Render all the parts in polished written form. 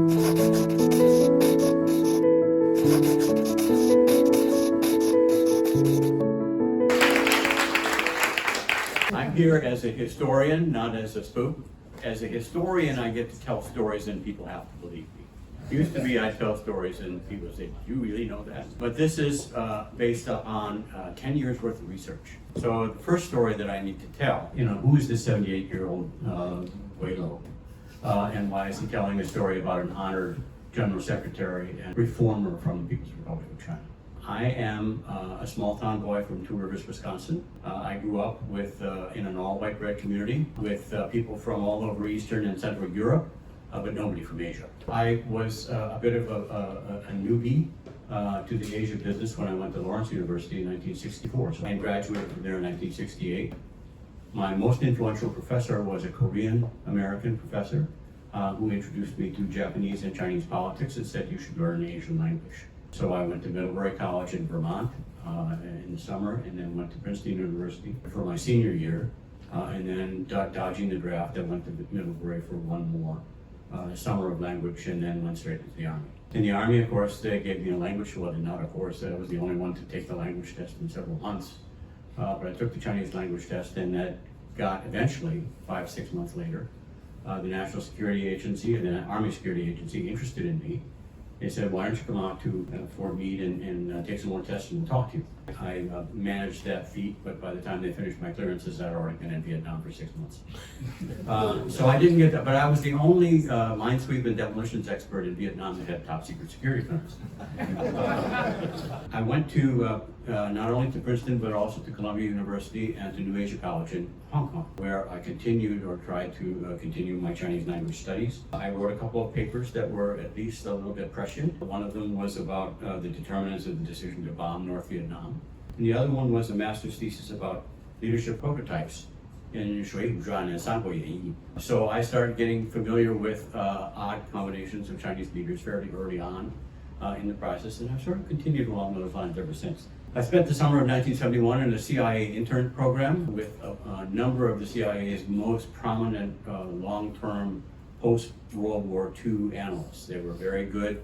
I'm here as a historian, not as a spook. As a historian, I get to tell stories and people have to believe me. It used to be I tell stories and people say, "Do you really know that?" But this is based on 10 years worth of research. So the first story that I need to tell, who is this 78-year-old Wei Lo? And why is he telling a story about an honored general secretary and reformer from the People's Republic of China? I am a small town boy from Two Rivers, Wisconsin. I grew up in an all-white bread community with people from all over Eastern and Central Europe, but nobody from Asia. I was a bit of a newbie to the Asia business when I went to Lawrence University in 1964. So I graduated from there in 1968. My most influential professor was a Korean-American professor who introduced me to Japanese and Chinese politics and said you should learn Asian language. So I went to Middlebury College in Vermont in the summer, and then went to Princeton University for my senior year, and then dodging the draft, I went to Middlebury for one more summer of language, and then went straight into the Army. In the Army, of course, they gave me a language, well, not of course, I was the only one to take the language test in several months, but I took the Chinese language test, and that got eventually, 5-6 months later, the National Security Agency and the Army Security Agency interested in me. They said, "Why don't you come out to Fort Meade and take some more tests and we'll talk to you." I managed that feat, but by the time they finished my clearances, I'd already been in Vietnam for 6 months. So I didn't get that, but I was the only minesweep and demolitions expert in Vietnam that had top secret security clearance. I went to not only to Princeton, but also to Columbia University and to New Asia College in Hong Kong, where I continued or tried to continue my Chinese language studies. I wrote a couple of papers that were at least a little bit prescient. One of them was about the determinants of the decision to bomb North Vietnam. And the other one was a master's thesis about leadership prototypes in Shui Zhuan and Sanbo Yi. So I started getting familiar with odd combinations of Chinese leaders fairly early on in the process, and I've sort of continued along those lines ever since. I spent the summer of 1971 in a CIA intern program with a number of the CIA's most prominent long-term post-World War II analysts. They were very good.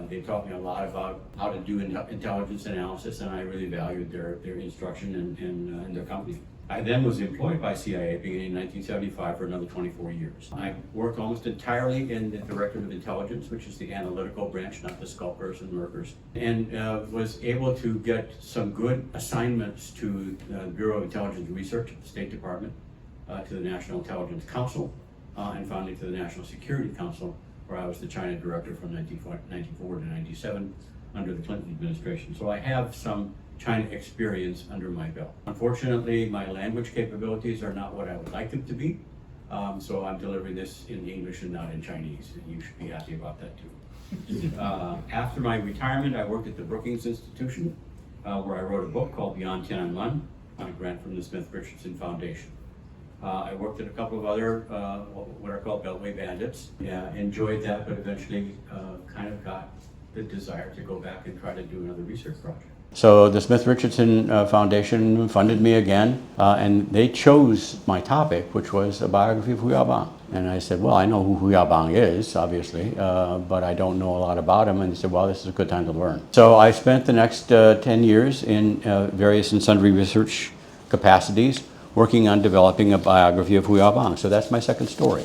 They taught me a lot about how to do intelligence analysis, and I really valued their instruction and their company. I then was employed by CIA beginning in 1975 for another 24 years. I worked almost entirely in the Directorate of Intelligence, which is the analytical branch, not the scalpers and murkers, and was able to get some good assignments to the Bureau of Intelligence Research at the State Department, to the National Intelligence Council, and finally to the National Security Council, where I was the China director from 1994 to 97 under the Clinton administration. So I have some China experience under my belt. Unfortunately, my language capabilities are not what I would like them to be, so I'm delivering this in English and not in Chinese, and you should be happy about that too. After my retirement, I worked at the Brookings Institution, where I wrote a book called Beyond Tiananmen on a grant from the Smith Richardson Foundation. I worked at a couple of other, what are called Beltway bandits. Yeah, enjoyed that, but eventually kind of got the desire to go back and try to do another research project. So the Smith Richardson Foundation funded me again, and they chose my topic, which was a biography of Hu Yaobang. And I said, well, I know who Hu Yaobang is, obviously, but I don't know a lot about him. And they said, well, this is a good time to learn. So I spent the next 10 years in various and sundry research capacities, working on developing a biography of Hu Yaobang. So that's my second story.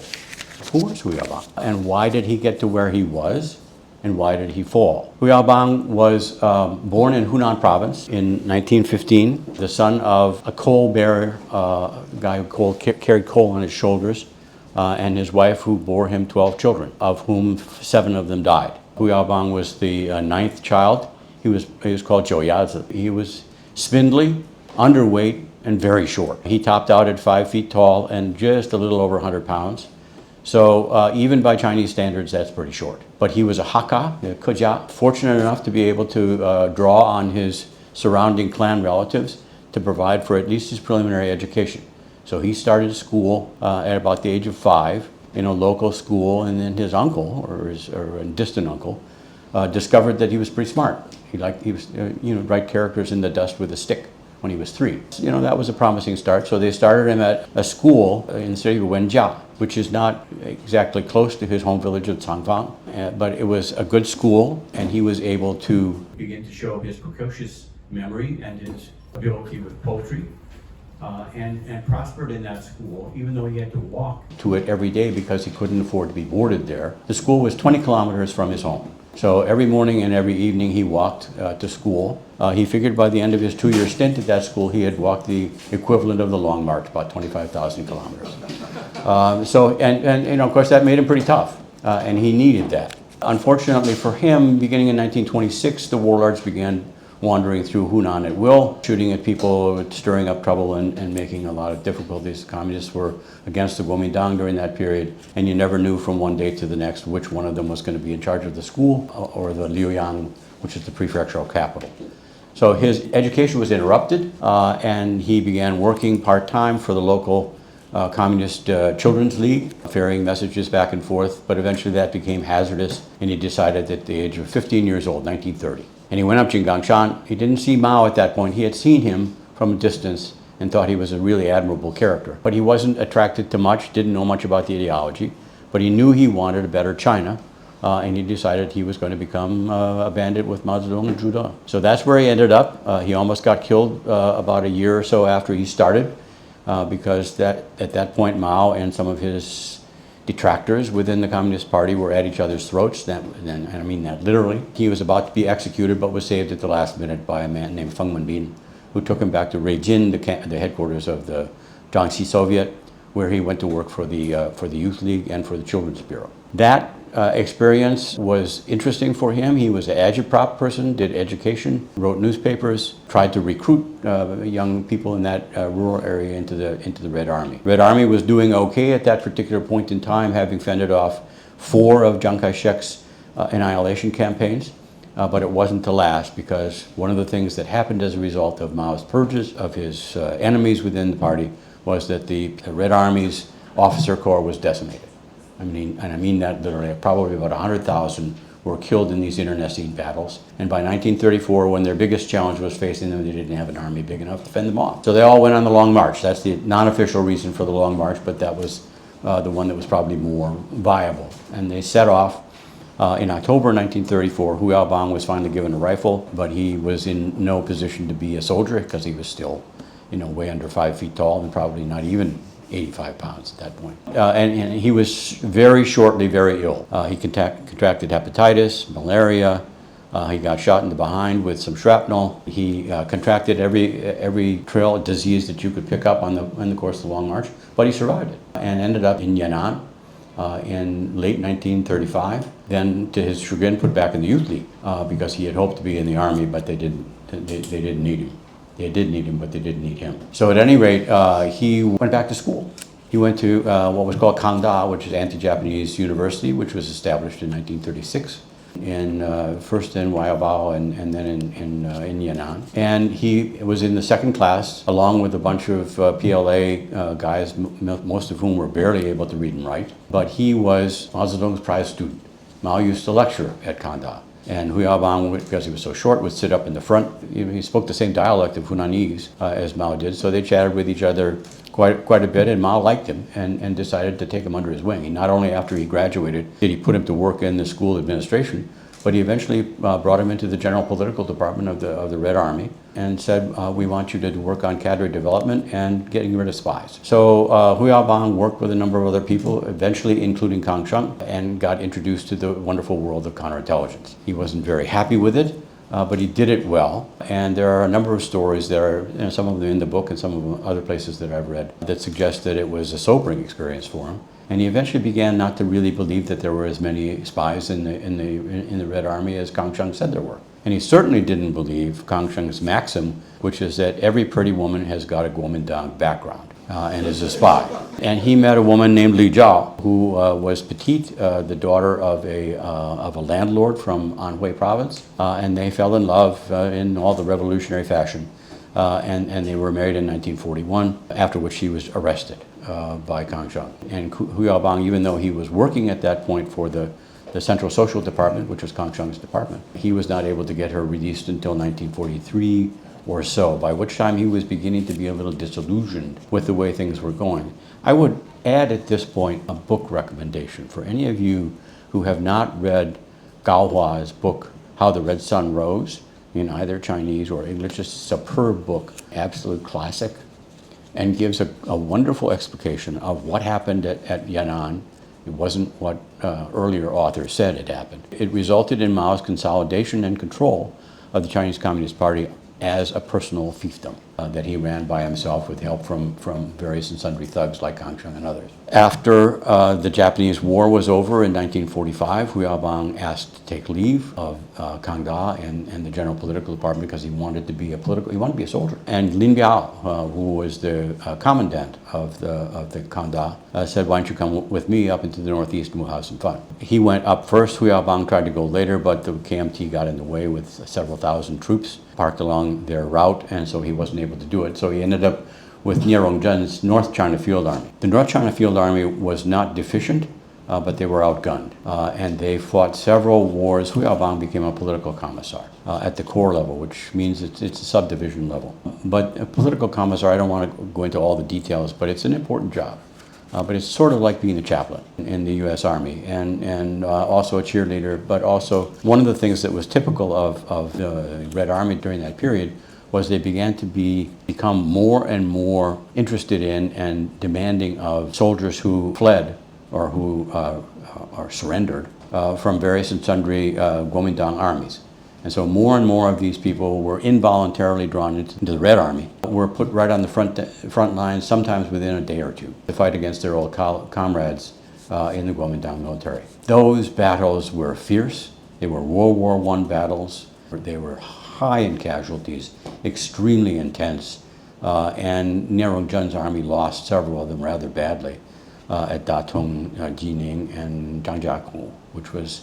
Who was Hu Yaobang? And why did he get to where he was? And why did he fall? Hu Yaobang was born in Hunan province in 1915, the son of a coal bearer, a guy who carried coal on his shoulders, and his wife who bore him 12 children, of whom 7 of them died. Hu Yaobang was the 9th child. He was called Zhou Yazi. He was spindly, underweight, and very short. He topped out at 5 feet tall and just a little over 100 pounds. So even by Chinese standards, that's pretty short. But he was a Hakka, a Kejia, fortunate enough to be able to draw on his surrounding clan relatives to provide for at least his preliminary education. So he started school at about the age of 5 in a local school, and then his uncle, or a distant uncle, discovered that he was pretty smart. He was write characters in the dust with a stick, when he was 3. You know, that was a promising start. So they started him at a school in the city of Wenjia, which is not exactly close to his home village of Changfang, but it was a good school, and he was able to begin to show his precocious memory and his ability with poetry. And prospered in that school, even though he had to walk to it every day because he couldn't afford to be boarded there. The school was 20 kilometers from his home. So every morning and every evening he walked to school. He figured by the end of his 2-year stint at that school, he had walked the equivalent of the Long March, about 25,000 kilometers. And you know, of course, that made him pretty tough, and he needed that. Unfortunately for him, beginning in 1926, the warlords began wandering through Hunan at will, shooting at people, stirring up trouble, and making a lot of difficulties. The communists were against the Kuomintang during that period, and you never knew from one day to the next which one of them was going to be in charge of the school or the Liuyang, which is the prefectural capital. So his education was interrupted, and he began working part-time for the local Communist Children's League, ferrying messages back and forth, but eventually that became hazardous, and he decided at the age of 15 years old, 1930. And he went up Jinggangshan. He didn't see Mao at that point. He had seen him from a distance and thought he was a really admirable character. But he wasn't attracted to much, didn't know much about the ideology, but he knew he wanted a better China, and he decided he was going to become a bandit with Mao Zedong and Zhu De. So that's where he ended up. He almost got killed about a year or so after he started, because at that point Mao and some of his detractors within the Communist Party were at each other's throats, and I mean that literally. He was about to be executed but was saved at the last minute by a man named Feng Wenbin, who took him back to Ruijin, the headquarters of the Jiangxi Soviet, where he went to work for the Youth League and for the Children's Bureau. That experience was interesting for him. He was an agitprop person, did education, wrote newspapers, tried to recruit young people in that rural area into the Red Army. Red Army was doing okay at that particular point in time, having fended off 4 of Chiang Kai-shek's annihilation campaigns, but it wasn't to last, because one of the things that happened as a result of Mao's purges of his enemies within the party was that the Red Army's officer corps was decimated. I mean that literally. Probably about 100,000 were killed in these internecine battles. And by 1934, when their biggest challenge was facing them, they didn't have an army big enough to fend them off. So they all went on the Long March. That's the non-official reason for the Long March, but that was the one that was probably more viable. And they set off in October 1934. Hu Yaobang was finally given a rifle, but he was in no position to be a soldier because he was still, you know, way under 5 feet tall and probably not even 85 pounds at that point. And he was very shortly very ill. He contracted hepatitis, malaria. He got shot in the behind with some shrapnel. He contracted every trail disease that you could pick up in the course of the Long March, but he survived it and ended up in Yan'an in late 1935. Then, to his chagrin, put back in the Youth League because he had hoped to be in the army, but they didn't need him. They did need him, but they didn't need him. So at any rate, he went back to school. He went to what was called Kangda, which is Anti-Japanese University, which was established in 1936, first in Waiabao and then in Yan'an. And he was in the second class, along with a bunch of PLA guys, most of whom were barely able to read and write. But he was Mao Zedong's prize student. Mao used to lecture at Kangda. And Hu Yaobang, because he was so short, would sit up in the front. He spoke the same dialect of Hunanese as Mao did, so they chatted with each other quite a bit, and Mao liked him and decided to take him under his wing. Not only after he graduated did he put him to work in the school administration, but he eventually brought him into the general political department of the Red Army and said, we want you to work on cadre development and getting rid of spies. So Hu Yaobang worked with a number of other people, eventually including Kang Sheng, and got introduced to the wonderful world of counterintelligence. He wasn't very happy with it, but he did it well. And there are a number of stories there, some of them in the book and some of them other places that I've read, that suggest that it was a sobering experience for him. And he eventually began not to really believe that there were as many spies in the Red Army as Kang Sheng said there were. And he certainly didn't believe Kang Sheng's maxim, which is that every pretty woman has got a Kuomintang background and is a spy. And he met a woman named Li Zhao, who was petite, the daughter of a landlord from Anhui province, and they fell in love in all the revolutionary fashion. And they were married in 1941, after which he was arrested by Kang Sheng. And Hu Yaobang, even though he was working at that point for the Central Social Department, which was Kang Sheng's department, he was not able to get her released until 1943, or so, by which time he was beginning to be a little disillusioned with the way things were going. I would add at this point a book recommendation for any of you who have not read Gao Hua's book, How the Red Sun Rose, in either Chinese or English. It's a superb book, absolute classic, and gives a wonderful explication of what happened at Yan'an. It wasn't what earlier authors said had happened. It resulted in Mao's consolidation and control of the Chinese Communist Party as a personal fiefdom that he ran by himself with help from various and sundry thugs like Kang Sheng and others. After the Japanese War was over in 1945, Hu Yaobang asked to take leave of Kang Da and the General Political Department because he wanted to be a soldier. And Lin Biao, who was the commandant of the Kang Da, said, "Why don't you come with me up into the northeast and we'll have some fun." He went up first. Hu Yaobang tried to go later, but the KMT got in the way with several thousand troops parked along their route, and so he wasn't able to do it. So he ended up with Nie Rongzhen's North China Field Army. The North China Field Army was not deficient, but they were outgunned, and they fought several wars. Hu Yaobang became a political commissar at the corps level, which means it's a subdivision level. But a political commissar, I don't want to go into all the details, but it's an important job. But it's sort of like being a chaplain in the U.S. Army and also a cheerleader. But also one of the things that was typical of the Red Army during that period was they began to become more and more interested in and demanding of soldiers who fled or who are surrendered from various and sundry Kuomintang armies. And so more and more of these people were involuntarily drawn into the Red Army, were put right on the front lines, sometimes within a day or two, to fight against their old comrades in the Kuomintang military. Those battles were fierce. They were World War I battles. They were high in casualties, extremely intense, and Nie Rongzhen's army lost several of them rather badly at Datong, Jining, and Zhangjiakou, which was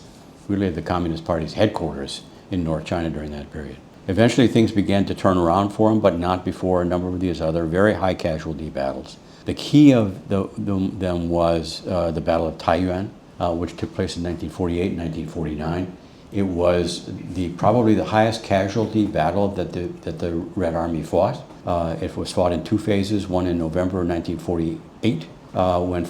really the Communist Party's headquarters in North China during that period. Eventually things began to turn around for him, but not before a number of these other very high casualty battles. The key of them was the Battle of Taiyuan, which took place in 1948 and 1949. It was probably the highest casualty battle that the Red Army fought. It was fought in two phases, one in November 1948, when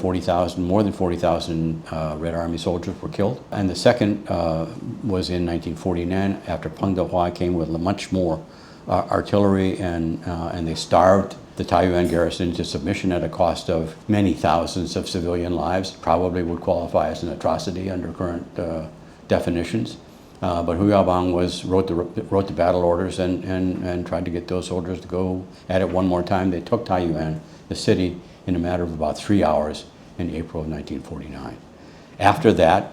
more than 40,000 Red Army soldiers were killed. And the second was in 1949, after Peng Dehuai came with much more artillery, and they starved the Taiyuan garrison into submission at a cost of many thousands of civilian lives. Probably would qualify as an atrocity under current definitions. But Hu Yaobang wrote the battle orders and tried to get those soldiers to go at it one more time. They took Taiyuan, the city, in a matter of about 3 hours in April of 1949. After that,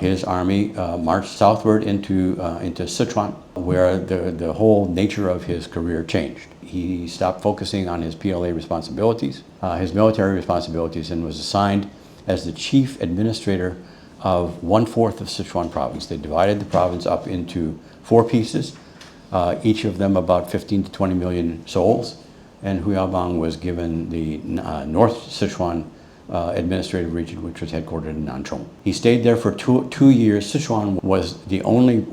his army marched southward into Sichuan, where the whole nature of his career changed. He stopped focusing on his PLA responsibilities, his military responsibilities, and was assigned as the chief administrator of 1/4 of Sichuan province. They divided the province up into 4 pieces, each of them about 15 to 20 million souls. And Hu Yaobang was given the North Sichuan administrative region, which was headquartered in Nanchong. He stayed there for two years. Sichuan was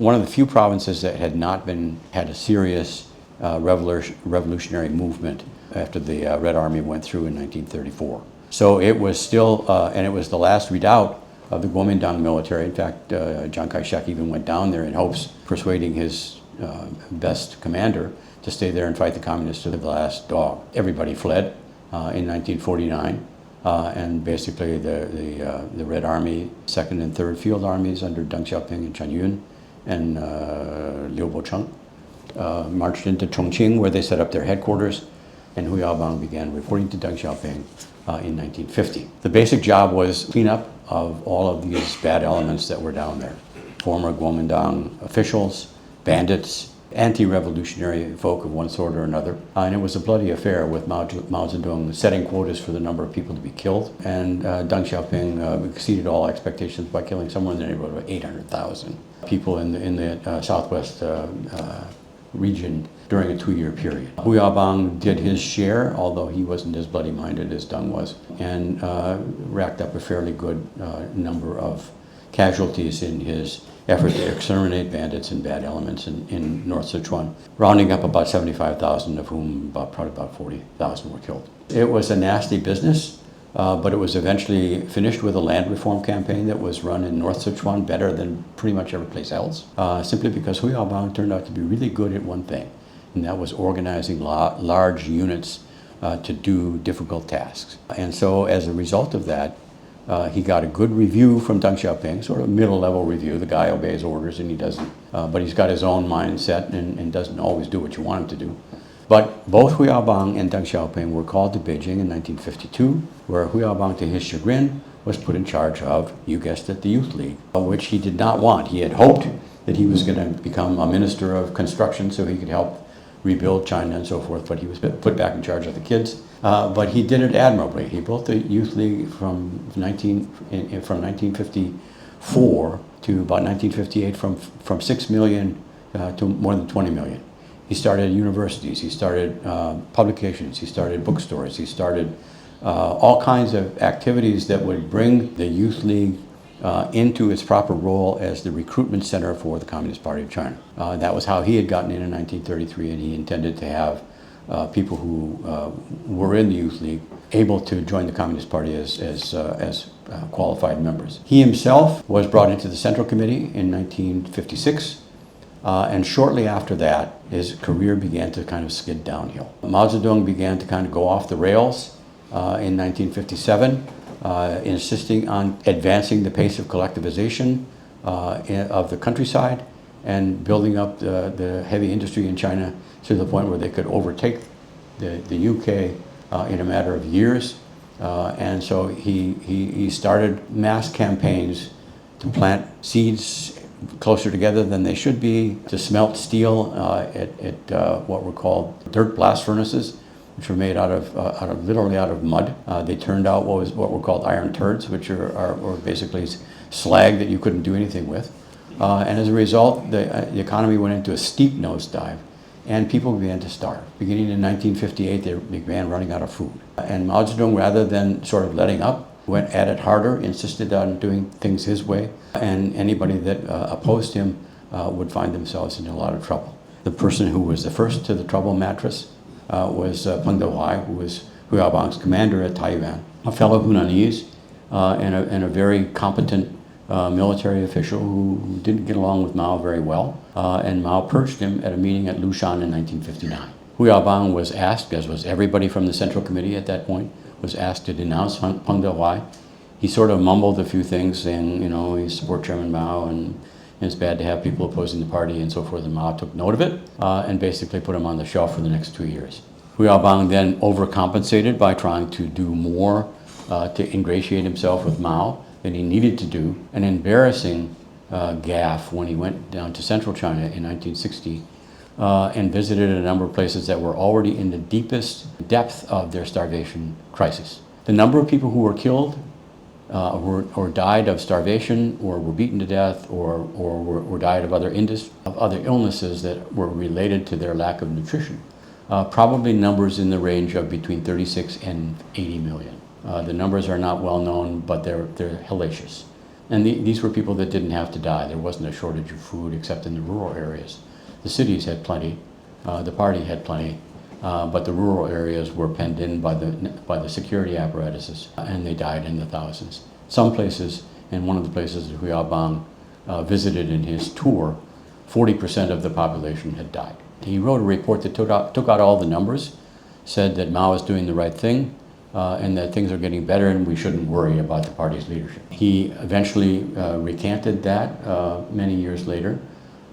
one of the few provinces that had not had a serious revolutionary movement after the Red Army went through in 1934. So it was still, and it was the last redoubt of the Kuomintang military. In fact, Chiang Kai-shek even went down there in hopes, persuading his best commander to stay there and fight the communists to the last dog. Everybody fled in 1949, and basically the Red Army, 2nd and 3rd Field Armies under Deng Xiaoping and Chen Yun and Liu Bocheng marched into Chongqing, where they set up their headquarters, and Hu Yaobang began reporting to Deng Xiaoping in 1950. The basic job was cleanup of all of these bad elements that were down there. Former Kuomintang officials, bandits, anti-revolutionary folk of one sort or another. And it was a bloody affair, with Mao Zedong setting quotas for the number of people to be killed. And Deng Xiaoping exceeded all expectations by killing somewhere in the neighborhood of 800,000 people in the southwest region during a 2-year period. Hu Yaobang did his share, although he wasn't as bloody-minded as Deng was, and racked up a fairly good number of casualties in his effort to exterminate bandits and bad elements in North Sichuan, rounding up about 75,000, of whom probably about 40,000 were killed. It was a nasty business, but it was eventually finished with a land reform campaign that was run in North Sichuan better than pretty much every place else, simply because Hu Yaobang turned out to be really good at one thing, and that was organizing large units to do difficult tasks. And so as a result of that, he got a good review from Deng Xiaoping, sort of middle-level review. The guy obeys orders and he doesn't, but he's got his own mindset and doesn't always do what you want him to do. But both Hu Yaobang and Deng Xiaoping were called to Beijing in 1952, where Hu Yaobang, to his chagrin, was put in charge of, you guessed it, the Youth League, which he did not want. He had hoped that he was going to become a minister of construction so he could help rebuild China and so forth, but he was put back in charge of the kids. But he did it admirably. He built the Youth League from 1954 to about 1958 from 6 million to more than 20 million. He started universities, he started publications, he started bookstores, he started all kinds of activities that would bring the Youth League into its proper role as the recruitment center for the Communist Party of China. That was how he had gotten in 1933, and he intended to have people who were in the Youth League able to join the Communist Party as qualified members. He himself was brought into the Central Committee in 1956, and shortly after that, his career began to kind of skid downhill. Mao Zedong began to kind of go off the rails in 1957, insisting on advancing the pace of collectivization of the countryside and building up the heavy industry in China to the point where they could overtake the UK in a matter of years. And so he started mass campaigns to plant seeds closer together than they should be, to smelt steel at what were called dirt blast furnaces, which were made literally out of mud. They turned out what were called iron turds, which are basically slag that you couldn't do anything with. And as a result, the economy went into a steep nosedive, and people began to starve. Beginning in 1958, they began running out of food. And Mao Zedong, rather than sort of letting up, went at it harder, insisted on doing things his way, and anybody that opposed him would find themselves in a lot of trouble. The person who was the first to the trouble mattress was Peng Dehuai, who was Hu Yaobang's commander at Taiyuan, a fellow Hunanese and a very competent military official who didn't get along with Mao very well, and Mao purged him at a meeting at Lushan in 1959. Hu Yaobang was asked, as was everybody from the Central Committee at that point, was asked to denounce Peng Dehuai. He sort of mumbled a few things saying, you know, he supports Chairman Mao and it's bad to have people opposing the party and so forth, and Mao took note of it and basically put him on the shelf for the next 2 years. Hu Yaobang then overcompensated by trying to do more to ingratiate himself with Mao than he needed to do, an embarrassing gaffe when he went down to central China in 1960 and visited a number of places that were already in the deepest depth of their starvation crisis. The number of people who were killed or died of starvation or were beaten to death or died of other illnesses that were related to their lack of nutrition probably numbers in the range of between 36 and 80 million. The numbers are not well known, but they're hellacious. And these were people that didn't have to die. There wasn't a shortage of food except in the rural areas. The cities had plenty, the party had plenty, but the rural areas were penned in by the security apparatuses, and they died in the thousands. Some places, and one of the places that Hu Yaobang visited in his tour, 40% of the population had died. He wrote a report that took out all the numbers, said that Mao is doing the right thing, and that things are getting better and we shouldn't worry about the party's leadership. He eventually recanted that many years later,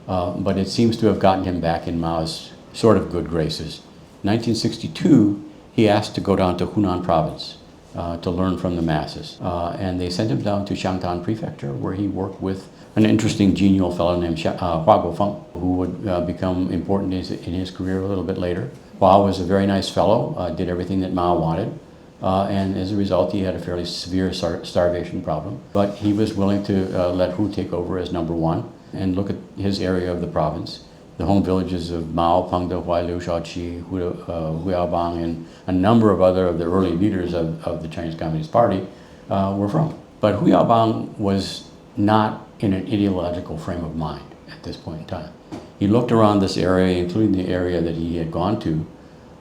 but it seems to have gotten him back in Mao's sort of good graces. In 1962, he asked to go down to Hunan province to learn from the masses, and they sent him down to Xiangtan Prefecture, where he worked with an interesting, genial fellow named Hua Guofeng, who would become important in his career a little bit later. Hua was a very nice fellow, did everything that Mao wanted, and as a result, he had a fairly severe starvation problem. But he was willing to let Hu take over as number one and look at his area of the province. The home villages of Mao, Peng Dehuai, Liu Shaoqi, Hu Yaobang, and a number of other of the early leaders of the Chinese Communist Party were from. But Hu Yaobang was not in an ideological frame of mind at this point in time. He looked around this area, including the area that he had gone to,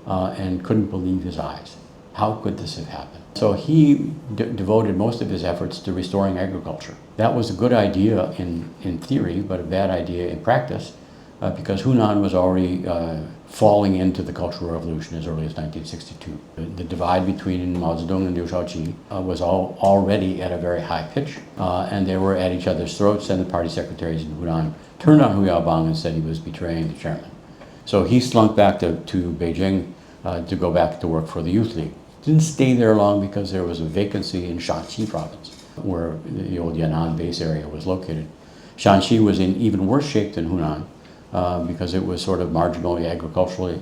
and couldn't believe his eyes. How could this have happened? So he devoted most of his efforts to restoring agriculture. That was a good idea in theory, but a bad idea in practice, because Hunan was already falling into the Cultural Revolution as early as 1962. The divide between Mao Zedong and Liu Shaoqi was already at a very high pitch, and they were at each other's throats, and the party secretaries in Hunan turned on Hu Yaobang and said he was betraying the chairman. So he slunk back to Beijing to go back to work for the Youth League. Didn't stay there long because there was a vacancy in Shanxi province, where the old Yan'an base area was located. Shanxi was in even worse shape than Hunan because it was sort of marginal agriculturally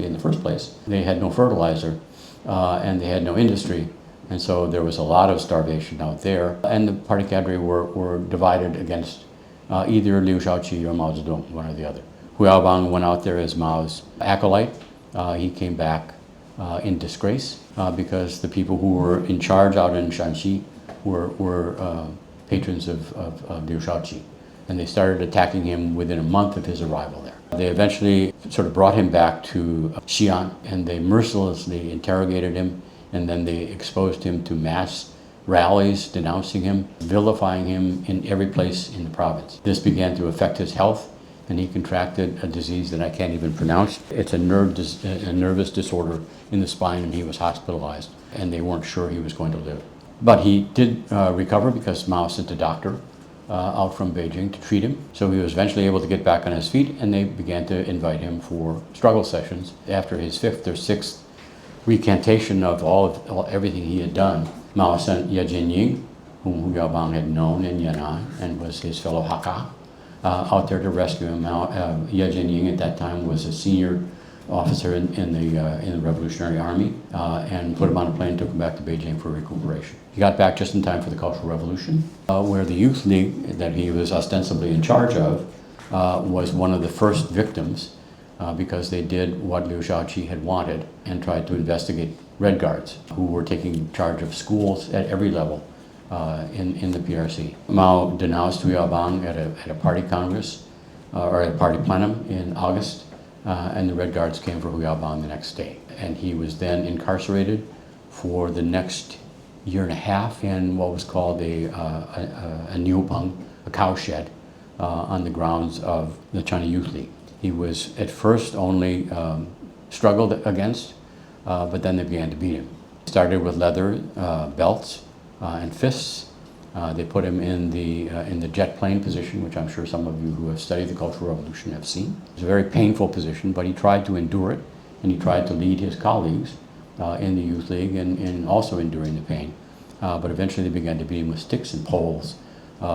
in the first place. They had no fertilizer and they had no industry, and so there was a lot of starvation out there. And the party cadre were divided against either Liu Shaoqi or Mao Zedong, one or the other. Hu Yaobang went out there as Mao's acolyte. He came back in disgrace because the people who were in charge out in Shanxi were patrons of Liu Shaoqi, and they started attacking him within a month of his arrival there. They eventually sort of brought him back to Xi'an, and they mercilessly interrogated him, and then they exposed him to mass rallies denouncing him, vilifying him in every place in the province. This began to affect his health, and he contracted a disease that I can't even pronounce. It's a nervous disorder in the spine, and he was hospitalized, and they weren't sure he was going to live. But he did recover because Mao sent a doctor out from Beijing to treat him. So he was eventually able to get back on his feet, and they began to invite him for struggle sessions. After his fifth or sixth recantation of everything he had done, Mao sent Ye Jianying, whom Hu Yaobang had known in Yan'an and was his fellow Hakka, out there to rescue him. Ye Jianying at that time was a senior officer in the Revolutionary Army, and put him on a plane and took him back to Beijing for recuperation. He got back just in time for the Cultural Revolution, where the Youth League that he was ostensibly in charge of was one of the first victims because they did what Liu Shaoqi had wanted and tried to investigate Red Guards who were taking charge of schools at every level in the PRC. Mao denounced Hu Yaobang at a party congress or at a party plenum in August, and the Red Guards came for Hu Yaobang the next day. And he was then incarcerated for the next year and a half in what was called a niupeng, a cowshed, on the grounds of the China Youth League. He was at first only struggled against, but then they began to beat him. Started with leather belts and fists. They put him in the jet plane position, which I'm sure some of you who have studied the Cultural Revolution have seen. It was a very painful position, but he tried to endure it, and he tried to lead his colleagues in the Youth League and also enduring the pain. But eventually they began to beat him with sticks and poles.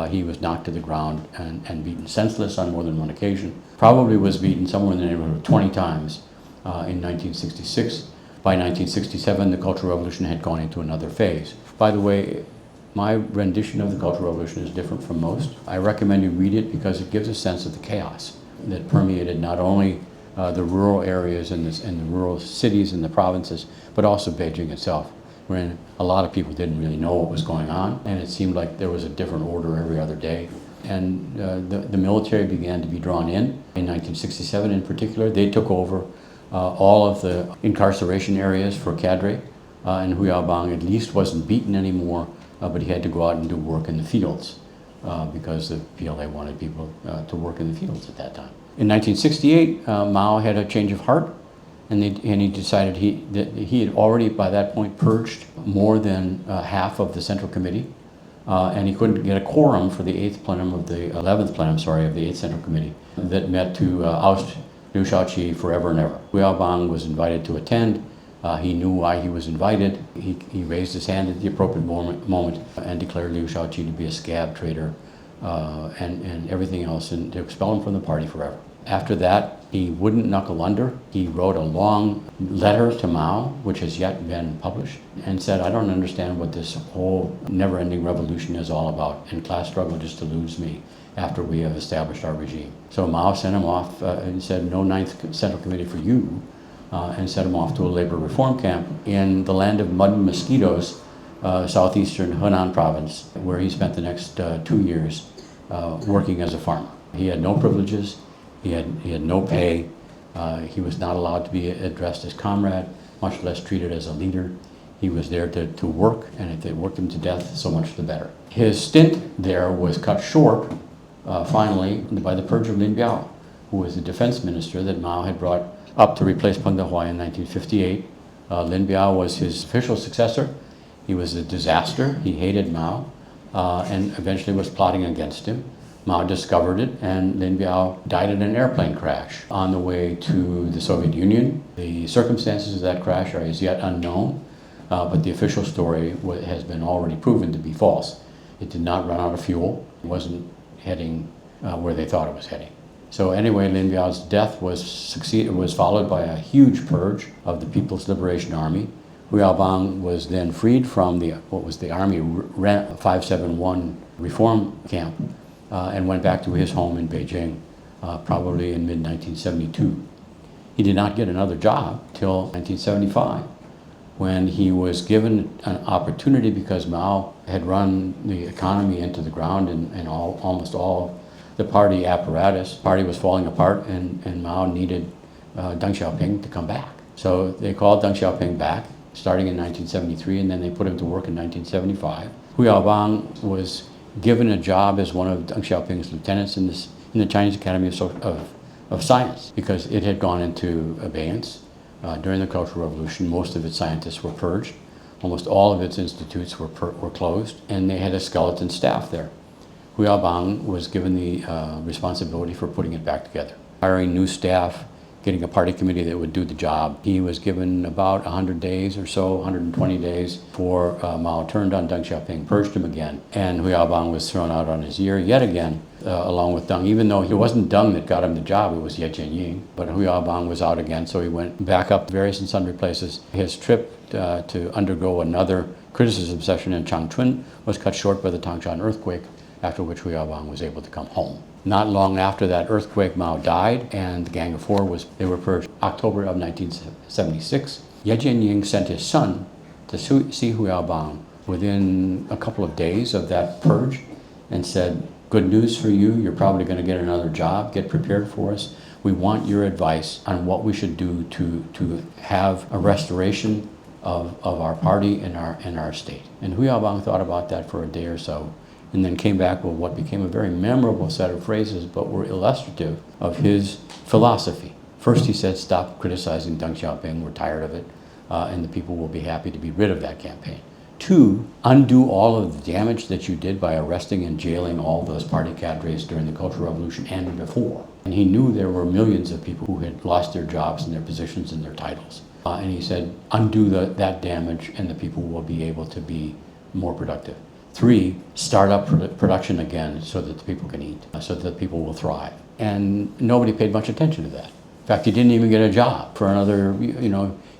He was knocked to the ground and beaten senseless on more than one occasion. Probably was beaten somewhere in the neighborhood of 20 times in 1966. By 1967, the Cultural Revolution had gone into another phase. By the way, my rendition of the Cultural Revolution is different from most. I recommend you read it because it gives a sense of the chaos that permeated not only the rural areas and the rural cities and the provinces, but also Beijing itself, wherein a lot of people didn't really know what was going on, and it seemed like there was a different order every other day. And the military began to be drawn in 1967 in particular. They took over all of the incarceration areas for cadre, and Hu Yaobang at least wasn't beaten anymore, but he had to go out and do work in the fields because the PLA wanted people to work in the fields at that time. In 1968, Mao had a change of heart, and he decided that he had already by that point purged more than half of the Central Committee, and he couldn't get a quorum for the 11th plenum of the 8th Central Committee that met to oust Liu Shaoqi forever and ever. Hu Yaobang was invited to attend. He knew why he was invited. He raised his hand at the appropriate moment and declared Liu Shaoqi to be a scab traitor and everything else, and to expel him from the party forever. After that, he wouldn't knuckle under. He wrote a long letter to Mao, which has yet been published, and said, I don't understand what this whole never-ending revolution is all about, and class struggle just eludes me after we have established our regime. So Mao sent him off and said, no 9th Central Committee for you, and sent him off to a labor reform camp in the land of mud and mosquitoes southeastern Henan province, where he spent the next 2 years working as a farmer. He had no privileges, he had no pay, he was not allowed to be addressed as comrade, much less treated as a leader. He was there to work, and if they worked him to death, so much the better. His stint there was cut short, finally, by the purge of Lin Biao, who was the defense minister that Mao had brought up to replace Peng Dehuai in 1958. Lin Biao was his official successor. He was a disaster. He hated Mao, and eventually was plotting against him. Mao discovered it, and Lin Biao died in an airplane crash on the way to the Soviet Union. The circumstances of that crash are as yet unknown, but the official story has been already proven to be false. It did not run out of fuel. It wasn't heading where they thought it was heading. So anyway, Lin Biao's death was followed by a huge purge of the People's Liberation Army. Hu Yaobang was then freed from what was the Army 571 reform camp, and went back to his home in Beijing, probably in mid-1972. He did not get another job till 1975, when he was given an opportunity because Mao had run the economy into the ground and almost all the party apparatus. The party was falling apart, and Mao needed Deng Xiaoping to come back. So they called Deng Xiaoping back, starting in 1973, and then they put him to work in 1975. Hu Yaobang was given a job as one of Deng Xiaoping's lieutenants in the Chinese Academy of Science, because it had gone into abeyance during the Cultural Revolution. Most of its scientists were purged. Almost all of its institutes were closed, and they had a skeleton staff there. Hu Yaobang was given the responsibility for putting it back together, hiring new staff, getting a party committee that would do the job. He was given about 100 days or so, 120 days, before Mao turned on Deng Xiaoping, purged him again, and Hu Yaobang was thrown out on his ear yet again, along with Deng. Even though it wasn't Deng that got him the job, it was Ye Jianying. But Hu Yaobang was out again, so he went back up various and sundry places. His trip to undergo another criticism session in Changchun was cut short by the Tangshan earthquake, after which Hu Yaobang was able to come home. Not long after that earthquake, Mao died, and the Gang of Four they were purged. October of 1976, Ye Jianying sent his son to see Hu Yaobang within a couple of days of that purge and said, "Good news for you, you're probably going to get another job. Get prepared for us. We want your advice on what we should do to have a restoration of our party and our state." And Hu Yaobang thought about that for a day or so, and then came back with what became a very memorable set of phrases, but were illustrative of his philosophy. First, he said, "Stop criticizing Deng Xiaoping, we're tired of it, and the people will be happy to be rid of that campaign." 2, undo all of the damage that you did by arresting and jailing all those party cadres during the Cultural Revolution and before. And he knew there were millions of people who had lost their jobs and their positions and their titles. And he said, undo that damage, and the people will be able to be more productive. 3, start up production again so that the people can eat, so that the people will thrive. And nobody paid much attention to that. In fact, he didn't even get a job for another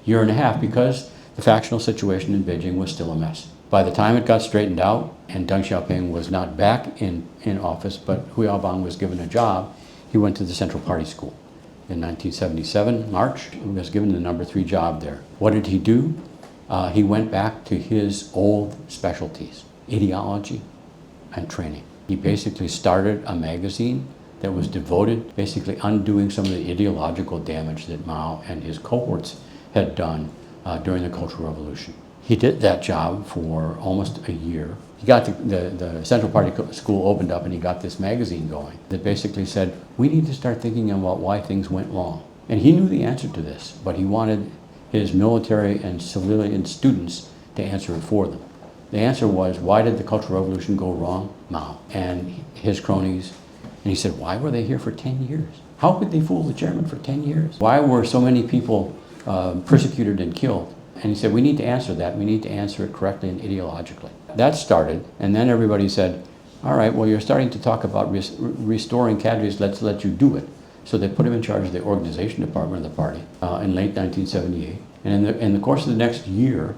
year and a half, because the factional situation in Beijing was still a mess. By the time it got straightened out and Deng Xiaoping was not back in office, but Hu Yaobang was given a job, he went to the Central Party School. In 1977, March, he was given the number 3 job there. What did he do? He went back to his old specialties: ideology and training. He basically started a magazine that was devoted, basically undoing some of the ideological damage that Mao and his cohorts had done during the Cultural Revolution. He did that job for almost a year. He got the Central Party School opened up, and he got this magazine going that basically said, we need to start thinking about why things went wrong. And he knew the answer to this, but he wanted his military and civilian students to answer it for them. The answer was, why did the Cultural Revolution go wrong? Mao and his cronies. And he said, why were they here for 10 years? How could they fool the chairman for 10 years? Why were so many people persecuted and killed? And he said, we need to answer that. We need to answer it correctly and ideologically. That started, and then everybody said, all right, well, you're starting to talk about restoring cadres, let's let you do it. So they put him in charge of the organization department of the party in late 1978. And in the course of the next year,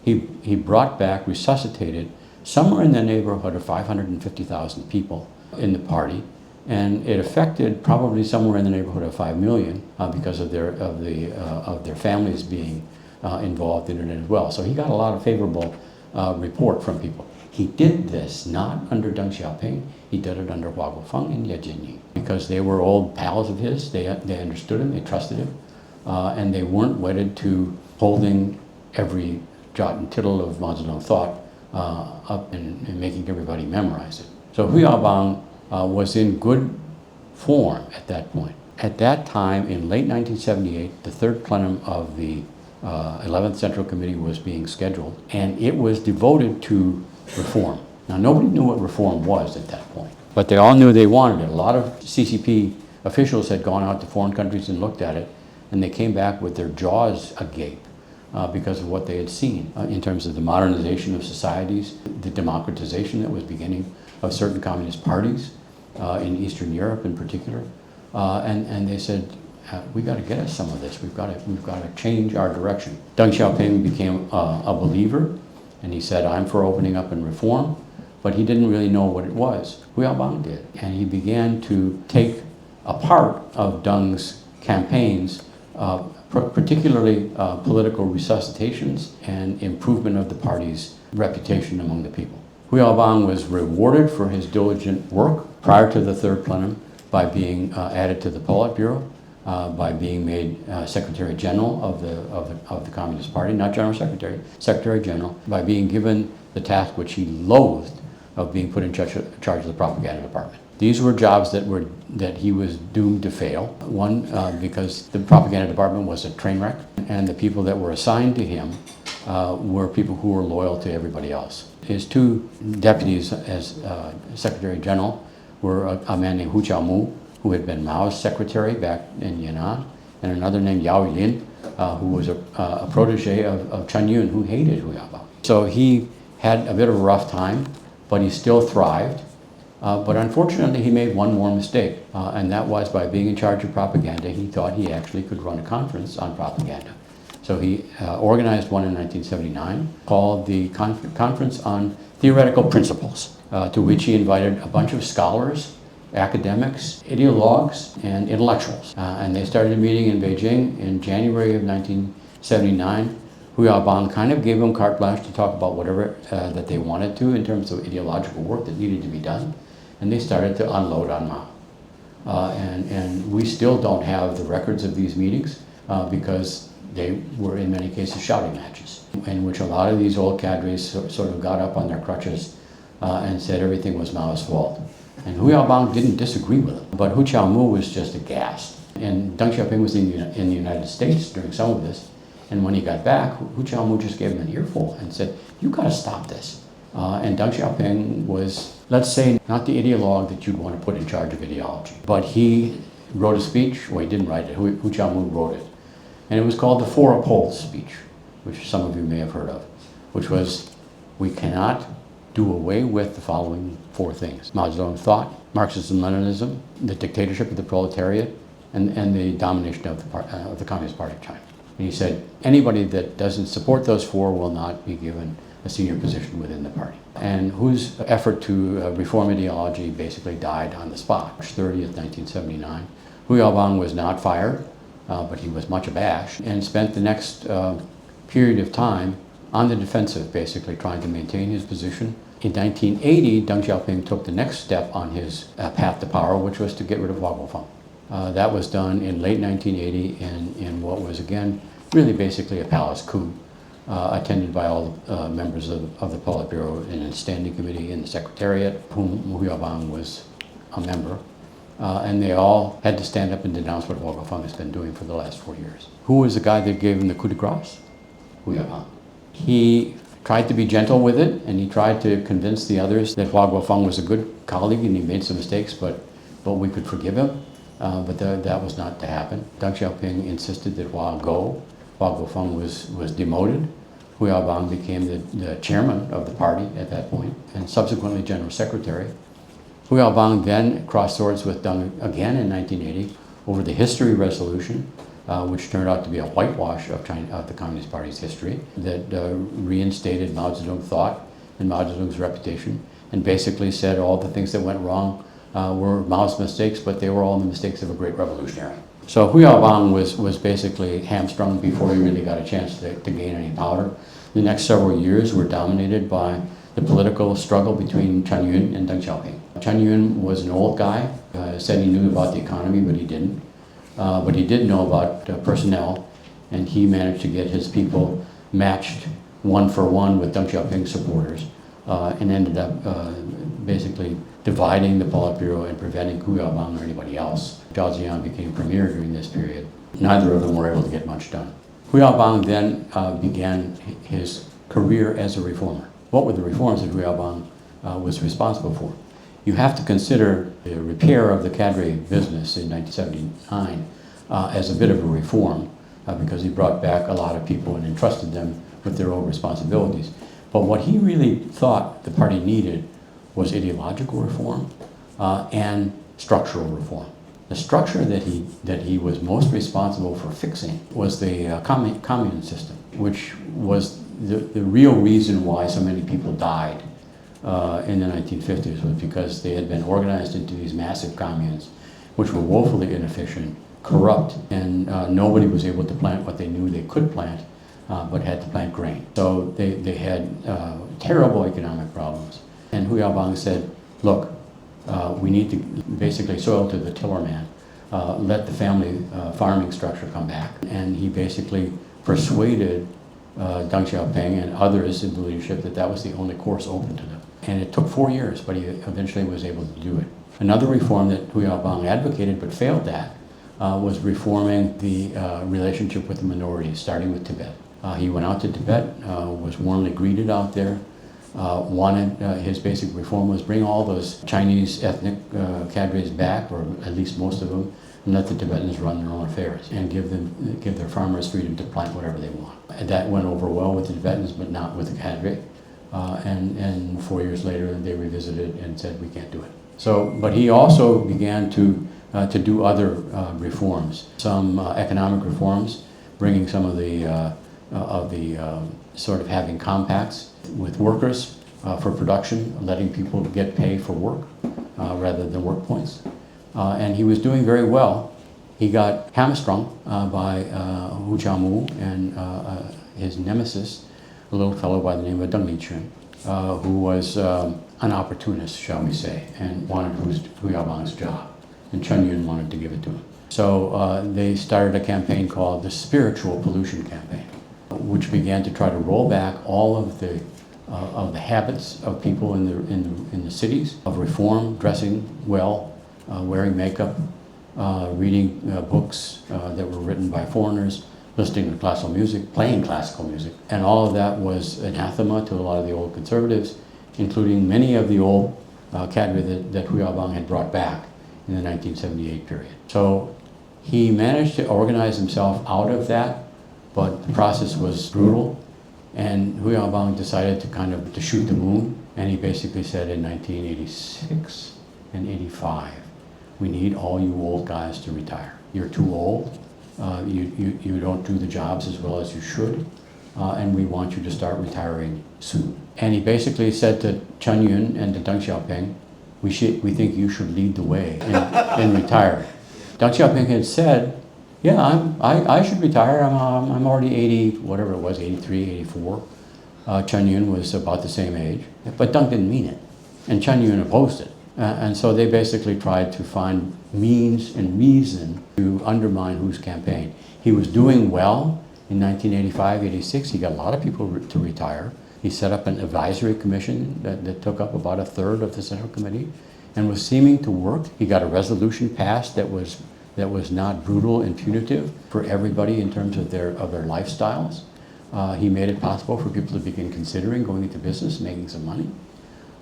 he brought back, resuscitated, somewhere in the neighborhood of 550,000 people in the party. And it affected probably somewhere in the neighborhood of 5 million because of their families being involved in it as well. So he got a lot of favorable report from people. He did this not under Deng Xiaoping, he did it under Hua Guofeng and Ye Jianying, because they were old pals of his, they understood him, they trusted him, and they weren't wedded to holding every jot and tittle of Mao Zedong thought up and making everybody memorize it. So Hu Yaobang was in good form at that point. At that time, in late 1978, the third plenum of the 11th Central Committee was being scheduled, and it was devoted to reform. Now, nobody knew what reform was at that point, but they all knew they wanted it. A lot of CCP officials had gone out to foreign countries and looked at it, and they came back with their jaws agape because of what they had seen in terms of the modernization of societies, the democratization that was beginning of certain communist parties in Eastern Europe in particular. And they said, we got to get us some of this. We've got to change our direction. Deng Xiaoping became a believer, and he said, I'm for opening up and reform, but he didn't really know what it was. Hu Yaobang did, and he began to take a part of Deng's campaigns, particularly political resuscitations and improvement of the party's reputation among the people. Hu Yaobang was rewarded for his diligent work prior to the third plenum by being added to the Politburo, by being made Secretary General of the Communist Party, not General Secretary, Secretary General, by being given the task which he loathed of being put in charge of the propaganda department. These were jobs that he was doomed to fail. One, because the propaganda department was a train wreck, and the people that were assigned to him were people who were loyal to everybody else. His two deputies as Secretary General were a man named Hu Qiaomu, who had been Mao's secretary back in Yan'an, and another named Yao Yilin, who was a protege of Chen Yun, who hated Hu Yaobang. So he had a bit of a rough time, but he still thrived. But unfortunately, he made one more mistake, and that was by being in charge of propaganda, he thought he actually could run a conference on propaganda. So he organized one in 1979 called the Conference on Theoretical Principles, to which he invited a bunch of scholars, academics, ideologues, and intellectuals. And they started meeting in Beijing in January of 1979. Hu Yaobang kind of gave them carte blanche to talk about whatever that they wanted to in terms of ideological work that needed to be done. And they started to unload on Mao. And we still don't have the records of these meetings because they were in many cases shouting matches, in which a lot of these old cadres sort of got up on their crutches and said everything was Mao's fault. And Hu Yaobang didn't disagree with him, but Hu Qiaomu was just aghast. And Deng Xiaoping was in the United States during some of this, and when he got back, Hu Qiaomu just gave him an earful and said, you got to stop this. And Deng Xiaoping was, let's say, not the ideologue that you'd want to put in charge of ideology, but he wrote a speech. Well, he didn't write it, Hu Qiaomu wrote it. And it was called the Four Upholds speech, which some of you may have heard of, which was, we cannot do away with the following four things: Mao Zedong thought, Marxism-Leninism, the dictatorship of the proletariat, and the domination of the Communist Party of China. And he said, anybody that doesn't support those four will not be given a senior position within the party. And Hu's effort to reform ideology basically died on the spot. March 30th, 1979. Hu Yaobang was not fired, but he was much abashed, and spent the next period of time on the defensive, basically trying to maintain his position. In 1980, Deng Xiaoping took the next step on his path to power, which was to get rid of Hua Guofeng. That was done in late 1980 in what was, again, really basically a palace coup, attended by all the members of the Politburo and the Standing Committee and the Secretariat, whom Hu Yaobang was a member. And they all had to stand up and denounce what Hua Guofeng has been doing for the last 4 years. Who was the guy that gave him the coup de grace? Hu Yaobang. He tried to be gentle with it, and he tried to convince the others that Hua Guofeng was a good colleague and he made some mistakes, but we could forgive him. But that was not to happen. Deng Xiaoping insisted that Hua go. Hua Guofeng was demoted. Hu Yaobang became the chairman of the party at that point, and subsequently general secretary. Hu Yaobang then crossed swords with Deng again in 1980 over the history resolution, which turned out to be a whitewash of the Communist Party's history, that reinstated Mao Zedong thought and Mao Zedong's reputation, and basically said all the things that went wrong were Mao's mistakes, but they were all the mistakes of a great revolutionary. So Hu Yaobang was basically hamstrung before he really got a chance to gain any power. The next several years were dominated by the political struggle between Chen Yun and Deng Xiaoping. Chen Yun was an old guy, said he knew about the economy, but he didn't. But he did know about personnel, and he managed to get his people matched 1-for-1 with Deng Xiaoping supporters, and ended up basically dividing the Politburo and preventing Hu Yaobang or anybody else. Zhao Ziyang became premier during this period. Neither of them were able to get much done. Hu Yaobang then began his career as a reformer. What were the reforms that Hu Yaobang was responsible for? You have to consider the repair of the cadre business in 1979 as a bit of a reform because he brought back a lot of people and entrusted them with their own responsibilities. But what he really thought the party needed was ideological reform and structural reform. The structure that he was most responsible for fixing was the commune system, which was the real reason why so many people died in the 1950s, was because they had been organized into these massive communes, which were woefully inefficient, corrupt, and nobody was able to plant what they knew they could plant, but had to plant grain. So they had terrible economic problems. And Hu Yaobang said, look, we need to basically soil to the tiller man, let the family farming structure come back. And he basically persuaded Deng Xiaoping and others in the leadership that that was the only course open to them. And it took 4 years, but he eventually was able to do it. Another reform that Hu Yaobang advocated but failed at was reforming the relationship with the minorities, starting with Tibet. He went out to Tibet, was warmly greeted out there, his basic reform was bring all those Chinese ethnic cadres back, or at least most of them, and let the Tibetans run their own affairs and give their farmers freedom to plant whatever they want. And that went over well with the Tibetans, but not with the cadre. And 4 years later, they revisited and said, we can't do it. So, but he also began to do other reforms, some economic reforms, bringing some of the sort of having compacts with workers for production, letting people get paid for work rather than work points. And he was doing very well. He got hamstrung by Hu Jiamu and his nemesis, a little fellow by the name of Deng Liqun, who was an opportunist, shall we say, and wanted Hu Yaobang's job. And Chen Yun wanted to give it to him. So they started a campaign called the Spiritual Pollution Campaign, which began to try to roll back all of the habits of people in the cities, of reform, dressing well, wearing makeup, reading books that were written by foreigners, listening to classical music, playing classical music. And all of that was anathema to a lot of the old conservatives, including many of the old cadre that Hu Yaobang had brought back in the 1978 period. So he managed to organize himself out of that, but the process was brutal. And Hu Yaobang decided to shoot the moon, and he basically said in 1986 and 85, we need all you old guys to retire. You're too old, you don't do the jobs as well as you should, and we want you to start retiring soon. And he basically said to Chen Yun and to Deng Xiaoping, we think you should lead the way in retiring. Deng Xiaoping had said, yeah, I should retire. I'm already 80, whatever it was, 83, 84. Chen Yun was about the same age, but Deng didn't mean it, and Chen Yun opposed it. And so they basically tried to find means and reason to undermine Hu's campaign. He was doing well in 1985, 86. He got a lot of people to retire. He set up an advisory commission that took up about a third of the Central Committee and was seeming to work. He got a resolution passed that was not brutal and punitive for everybody in terms of their lifestyles. He made it possible for people to begin considering going into business, making some money.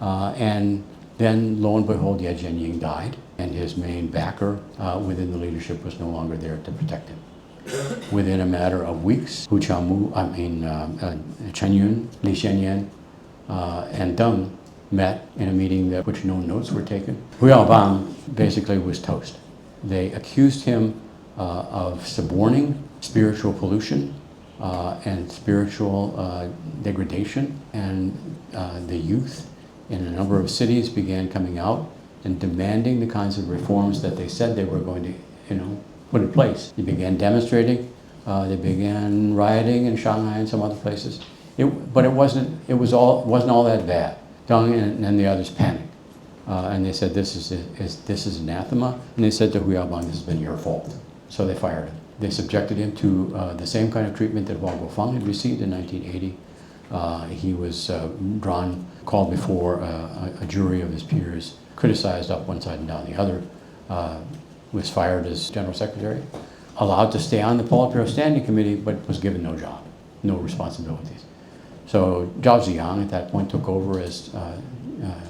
And then, lo and behold, Ye Jianying died, and his main backer within the leadership was no longer there to protect him. Within a matter of weeks, Chen Yun, Li Xianyan, and Deng met in a meeting which no notes were taken. Hu Yaobang basically was toast. They accused him of suborning spiritual pollution and spiritual degradation, and the youth in a number of cities began coming out and demanding the kinds of reforms that they said they were going to, put in place. They began demonstrating, they began rioting in Shanghai and some other places, But it wasn't all that bad. Deng and the others panicked. And they said, this is anathema. And they said to Hu Yaobang, this has been your fault. So they fired him. They subjected him to the same kind of treatment that Wang Guofeng had received in 1980. He was called before a jury of his peers, criticized up one side and down the other, was fired as general secretary, allowed to stay on the Politburo Standing Committee, but was given no job, no responsibilities. So Zhao Ziyang at that point took over as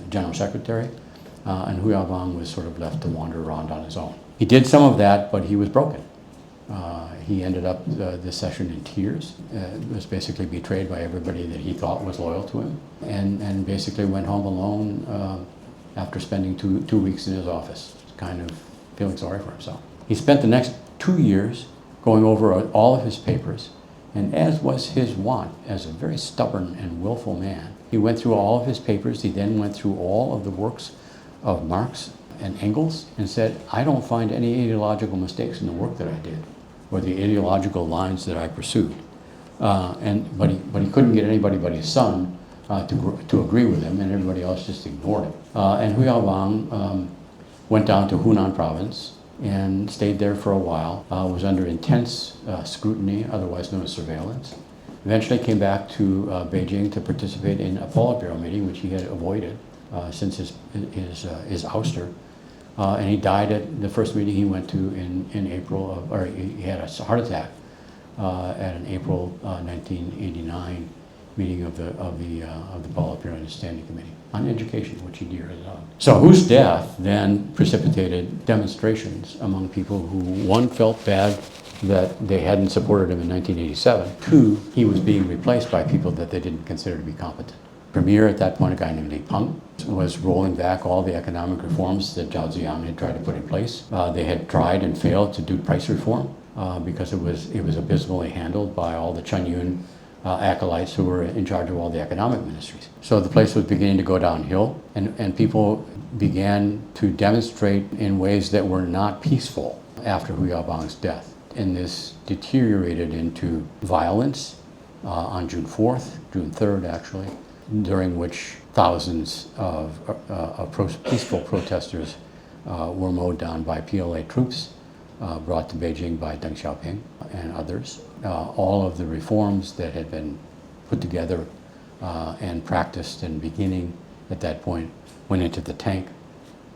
general secretary, and Hu Yaobang was sort of left to wander around on his own. He did some of that, but he was broken. He ended up this session in tears, was basically betrayed by everybody that he thought was loyal to him, and basically went home alone after spending two weeks in his office, kind of feeling sorry for himself. He spent the next 2 years going over all of his papers, and as was his wont, as a very stubborn and willful man, he went through all of his papers. He then went through all of the works of Marx and Engels and said, I don't find any ideological mistakes in the work that I did, or the ideological lines that I pursued. But he couldn't get anybody but his son to agree with him, and everybody else just ignored him. And Hu Yaobang went down to Hunan province and stayed there for a while, was under intense scrutiny, otherwise known as surveillance. Eventually came back to Beijing to participate in a Politburo meeting, which he had avoided since his ouster. And he died at the first meeting he went to in April, or he had a heart attack at an April 1989 meeting of the Politburo Standing Committee on Education, which he dearly loved. So Hu's death then precipitated demonstrations among people who, one, felt bad that they hadn't supported him in 1987. Two, he was being replaced by people that they didn't consider to be competent. Premier at that point, a guy named Li Peng, was rolling back all the economic reforms that Zhao Ziyang had tried to put in place. They had tried and failed to do price reform because it was abysmally handled by all the Chen Yun acolytes who were in charge of all the economic ministries. So the place was beginning to go downhill, and people began to demonstrate in ways that were not peaceful after Hu Yaobang's death. And this deteriorated into violence on June 4th, June 3rd actually, during which thousands of peaceful protesters were mowed down by PLA troops brought to Beijing by Deng Xiaoping and others. All of the reforms that had been put together and practiced and beginning at that point went into the tank,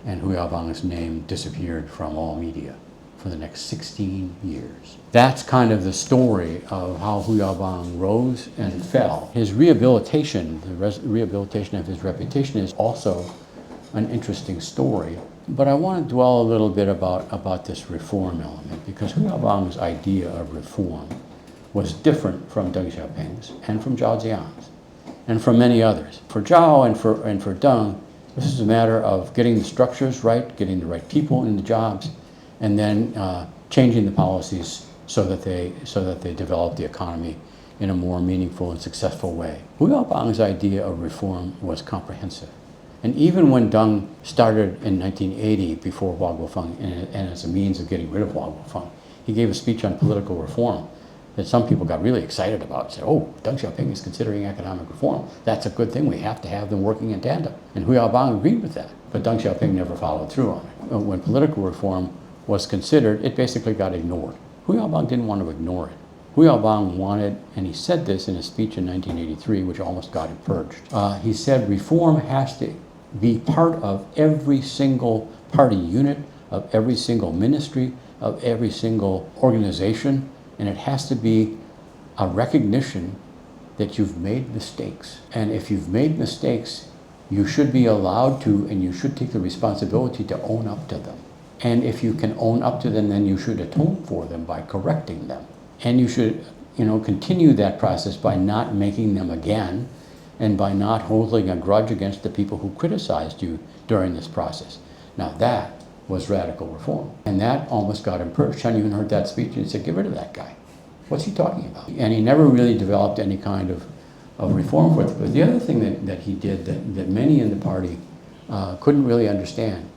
and Hu Yaobang's name disappeared from all media for the next 16 years. That's kind of the story of how Hu Yaobang rose and fell. His rehabilitation, the rehabilitation of his reputation, is also an interesting story. But I want to dwell a little bit about this reform element, because Hu Yaobang's idea of reform was different from Deng Xiaoping's and from Zhao Ziyang's and from many others. For Zhao and for Deng, this is a matter of getting the structures right, getting the right people in the jobs, and then changing the policies so that they develop the economy in a more meaningful and successful way. Hu Yaobang's idea of reform was comprehensive. And even when Deng started in 1980 before Wang Guofeng, and as a means of getting rid of Wang Guofeng, he gave a speech on political reform that some people got really excited about. Said, oh, Deng Xiaoping is considering economic reform. That's a good thing. We have to have them working in tandem. And Hu Yaobang agreed with that. But Deng Xiaoping never followed through on it. When political reform was considered, it basically got ignored. Hu Yaobang didn't want to ignore it. Hu Yaobang wanted, and he said this in a speech in 1983, which almost got him purged. He said reform has to be part of every single party unit, of every single ministry, of every single organization, and it has to be a recognition that you've made mistakes. And if you've made mistakes, you should be allowed to, and you should take the responsibility to own up to them. And if you can own up to them, then you should atone for them by correcting them. And you should, continue that process by not making them again, and by not holding a grudge against the people who criticized you during this process. Now that was radical reform. And that almost got him purged. Chen Yun heard that speech and said, get rid of that guy. What's he talking about? And he never really developed any kind of reform for it. But the other thing that he did that many in the party couldn't really understand,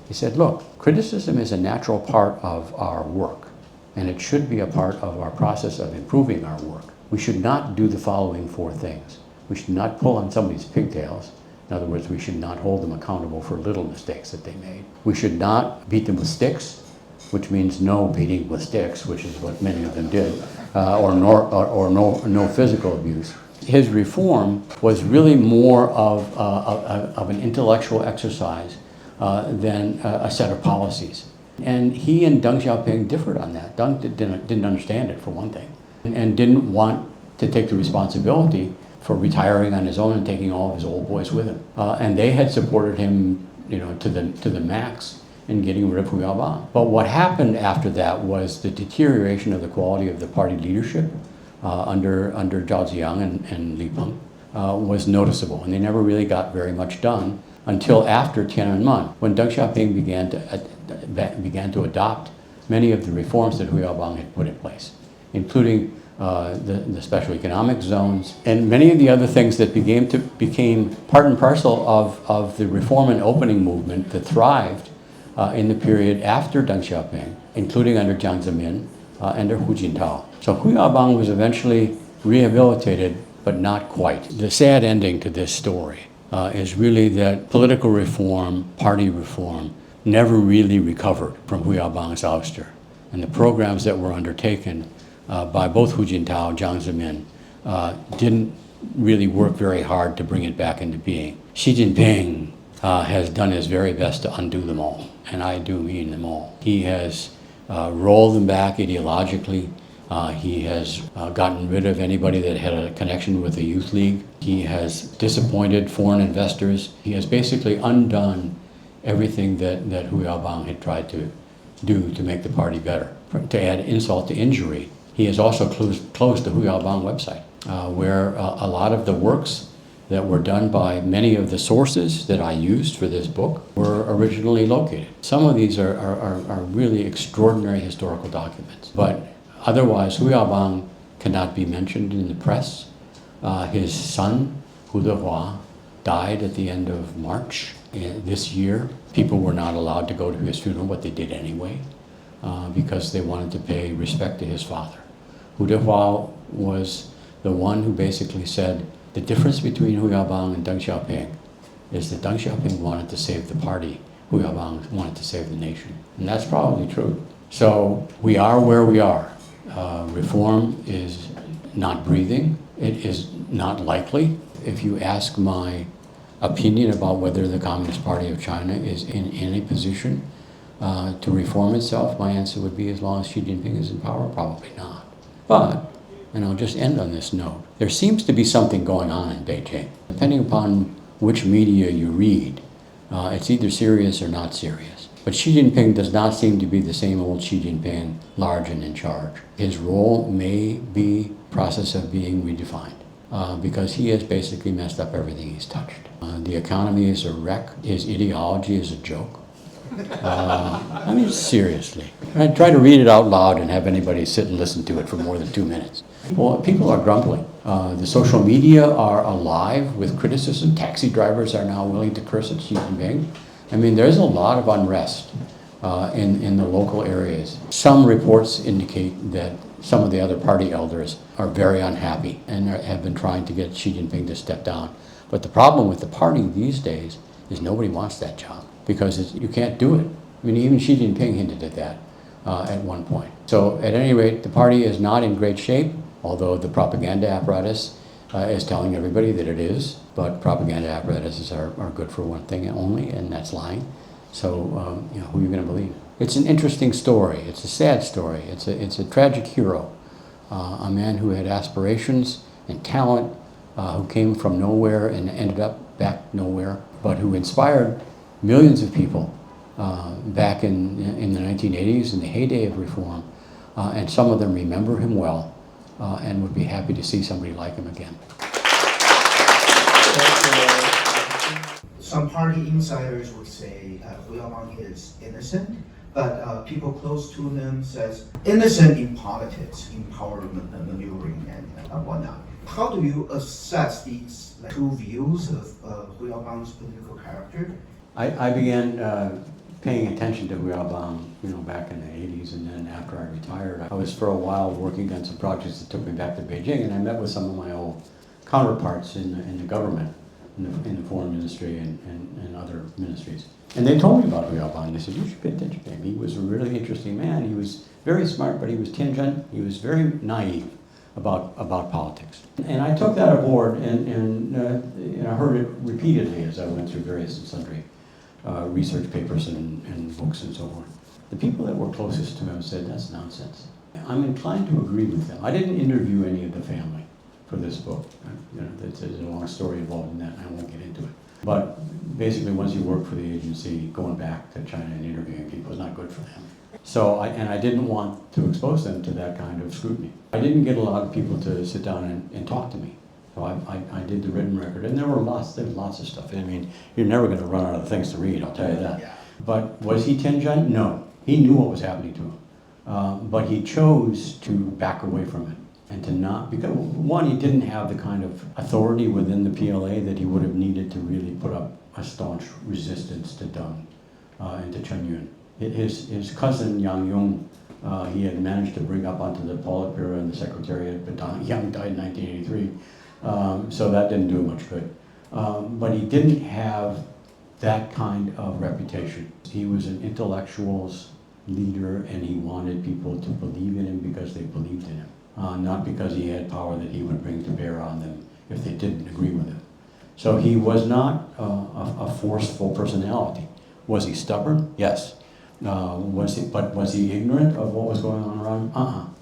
he said, look, criticism is a natural part of our work, and it should be a part of our process of improving our work. we should not do the following four things. We should not pull on somebody's pigtails. In other words, we should not hold them accountable for little mistakes that they made. We should not beat them with sticks, which means no beating with sticks, which is what many of them did, or no physical abuse. His reform was really more of an intellectual exercise than a set of policies. And he and Deng Xiaoping differed on that. Deng didn't understand it, for one thing, and didn't want to take the responsibility for retiring on his own and taking all of his old boys with him. And they had supported him, to the max in getting rid of Hu Yaobang. But what happened after that was the deterioration of the quality of the party leadership under Zhao Ziyang and Li Peng was noticeable, and they never really got very much done until after Tiananmen, when Deng Xiaoping began to adopt many of the reforms that Hu Yaobang had put in place, including the special economic zones and many of the other things that became part and parcel of the reform and opening movement that thrived in the period after Deng Xiaoping, including under Jiang Zemin and under Hu Jintao. So Hu Yaobang was eventually rehabilitated, but not quite. The sad ending to this story is really that political reform, party reform, never really recovered from Hu Yaobang's ouster. And the programs that were undertaken by both Hu Jintao, Jiang Zemin, didn't really work very hard to bring it back into being. Xi Jinping has done his very best to undo them all, and I do mean them all. He has rolled them back ideologically. He has gotten rid of anybody that had a connection with the Youth League. He has disappointed foreign investors. He has basically undone everything that Hu Yaobang had tried to do to make the party better. To add insult to injury, he has also closed the Hu Yaobang website, where a lot of the works that were done by many of the sources that I used for this book were originally located. Some of these are really extraordinary historical documents, but otherwise Hu Yaobang cannot be mentioned in the press. His son, Hu Dehua, died at the end of March this year. People were not allowed to go to his funeral, but they did anyway, because they wanted to pay respect to his father. Hu Dehua was the one who basically said, the difference between Hu Yaobang and Deng Xiaoping is that Deng Xiaoping wanted to save the party, Hu Yaobang wanted to save the nation. And that's probably true. So we are where we are. Reform is not breathing. It is not likely. If you ask my opinion about whether the Communist Party of China is in any position to reform itself, my answer would be, as long as Xi Jinping is in power, probably not. But, and I'll just end on this note, there seems to be something going on in Beijing. Depending upon which media you read, it's either serious or not serious. But Xi Jinping does not seem to be the same old Xi Jinping, large and in charge. His role may be process of being redefined, because he has basically messed up everything he's touched. The economy is a wreck. His ideology is a joke. I mean, seriously. I try to read it out loud and have anybody sit and listen to it for more than 2 minutes. Well, people are grumbling. The social media are alive with criticism. Taxi drivers are now willing to curse at Xi Jinping. I mean, there's a lot of unrest in the local areas. Some reports indicate that some of the other party elders are very unhappy and have been trying to get Xi Jinping to step down. But the problem with the party these days is nobody wants that job, because you can't do it. I mean, even Xi Jinping hinted at that at one point. So at any rate, the party is not in great shape, although the propaganda apparatus is telling everybody that it is. But propaganda apparatuses are good for one thing only, and that's lying. So who are you going to believe? It's an interesting story. It's a sad story. It's a tragic hero, a man who had aspirations and talent, who came from nowhere and ended up back nowhere, but who inspired millions of people back in the 1980s, in the heyday of reform, and some of them remember him well and would be happy to see somebody like him again. Some party insiders would say Hu Yaobang is innocent, but people close to him says innocent in politics, in power maneuvering and whatnot. How do you assess these two views of Hu Yaobang's political character? I began paying attention to Hu Yaobang, back in the 80s, and then after I retired, I was for a while working on some projects that took me back to Beijing, and I met with some of my old counterparts in the government, in the foreign ministry and other ministries. And they told me about Hu Yaobang. They said, you should pay attention to him. He was a really interesting man. He was very smart, but he was Tianzhen. He was very naive about politics. And I took that aboard, and I heard it repeatedly as I went through various and sundry research papers and books and so forth. The people that were closest to him said, that's nonsense. I'm inclined to agree with them. I didn't interview any of the family for this book. There's a long story involved in that, and I won't get into it. But basically, once you work for the agency, going back to China and interviewing people is not good for them. So, I didn't want to expose them to that kind of scrutiny. I didn't get a lot of people to sit down and talk to me. So I did the written record, and there was lots of stuff. I mean, you're never going to run out of things to read, I'll tell you that. But was he Tianzhen? No. He knew what was happening to him. But he chose to back away from it. And to not, because one, he didn't have the kind of authority within the PLA that he would have needed to really put up a staunch resistance to Deng and to Chen Yun. His cousin Yang Yong, he had managed to bring up onto the Politburo and the Secretariat, but Yang died in 1983, so that didn't do much good. But he didn't have that kind of reputation. He was an intellectuals leader, and he wanted people to believe in him because they believed in him. Not because he had power that he would bring to bear on them if they didn't agree with him. So he was not a forceful personality. Was he stubborn? Yes. But was he ignorant of what was going on around him?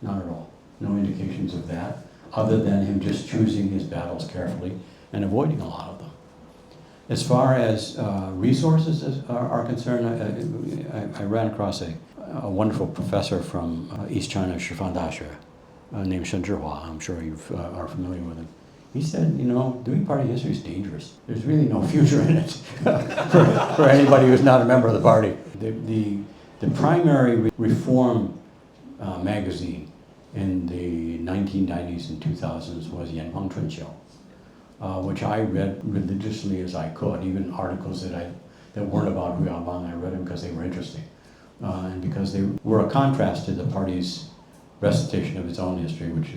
Not at all. No indications of that, other than him just choosing his battles carefully and avoiding a lot of them. As far as resources are concerned, I ran across a wonderful professor from East China Shifan Daxue named Shen Zhihua. I'm sure you are familiar with him. He said, doing party history is dangerous. There's really no future in it for anybody who's not a member of the party. The primary reform magazine in the 1990s and 2000s was Yanhuang Chunqiu, which I read religiously as I could. Even articles that weren't about Hu Yaobang, I read them because they were interesting. And because they were a contrast to the party's recitation of its own history, which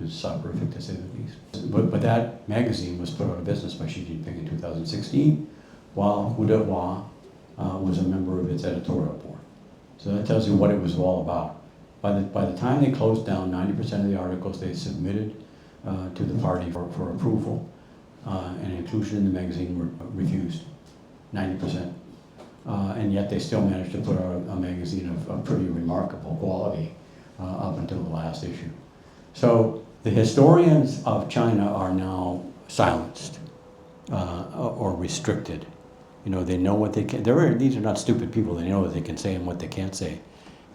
is soporific to say the least. But that magazine was put out of business by Xi Jinping in 2016, while Hu Dehua was a member of its editorial board. So that tells you what it was all about. By the time they closed down, 90% of the articles they submitted to the party for approval and inclusion in the magazine were refused, 90%. And yet they still managed to put out a magazine of pretty remarkable quality up until the last issue. So the historians of China are now silenced or restricted. They know what they can. These are not stupid people. They know what they can say and what they can't say,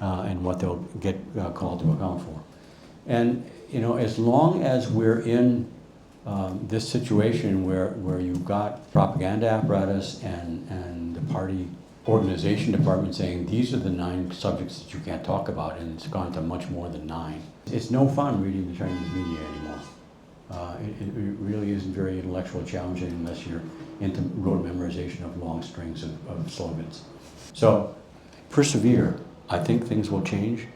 and what they'll get called to account for. And as long as we're in this situation where you've got propaganda apparatus and the party organization department saying these are the 9 subjects that you can't talk about, and it's gone to much more than 9. It's no fun reading the Chinese media anymore. It really isn't very intellectually challenging unless you're into rote memorization of long strings of slogans. So persevere. I think things will change.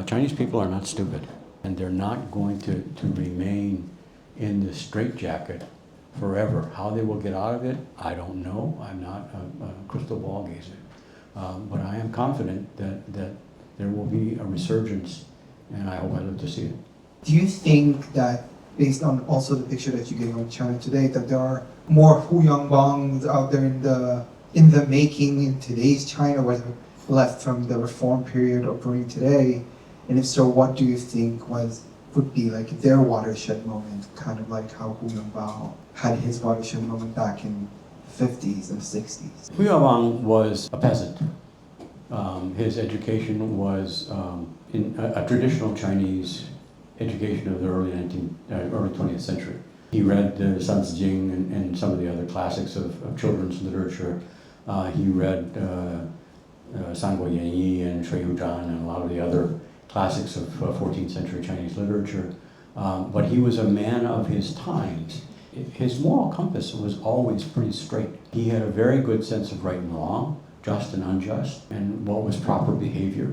Chinese people are not stupid, and they're not going to remain in this straitjacket forever. How they will get out of it, I don't know. I'm not a crystal ball gazer. But I am confident that there will be a resurgence, and I hope I live to see it. Do you think that, based on also the picture that you gave of China today, that there are more Hu Yangbangs out there in the making in today's China, whether left from the reform period or bring today? And if so, what do you think would be like their watershed moment, kind of like how Hu Yongbao had his watershed moment back in the 50s and 60s? Hu Yaobang was a peasant. His education was in a traditional Chinese education of the early 20th century. He read San Tzu Jing and some of the other classics of children's literature. He read Sanguo Yanyi and Shui Hu Zhan and a lot of the other classics of 14th century Chinese literature. But he was a man of his times. His moral compass was always pretty straight. He had a very good sense of right and wrong, just and unjust, and what was proper behavior.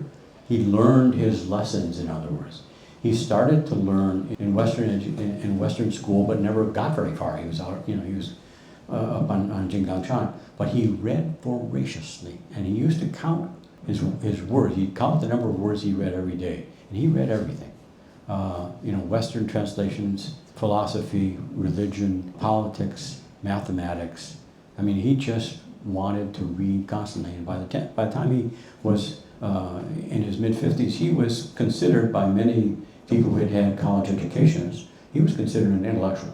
He learned his lessons, in other words. He started to learn in Western school, but never got very far. He was out, he was up on Jingdangshan, but he read voraciously, and he used to count his words. He'd count the number of words he read every day, and he read everything. Western translations, philosophy, religion, politics, mathematics. I mean, he just wanted to read constantly, and by the time he was in his mid-50s, he was considered by many people who had had college educations, he was considered an intellectual.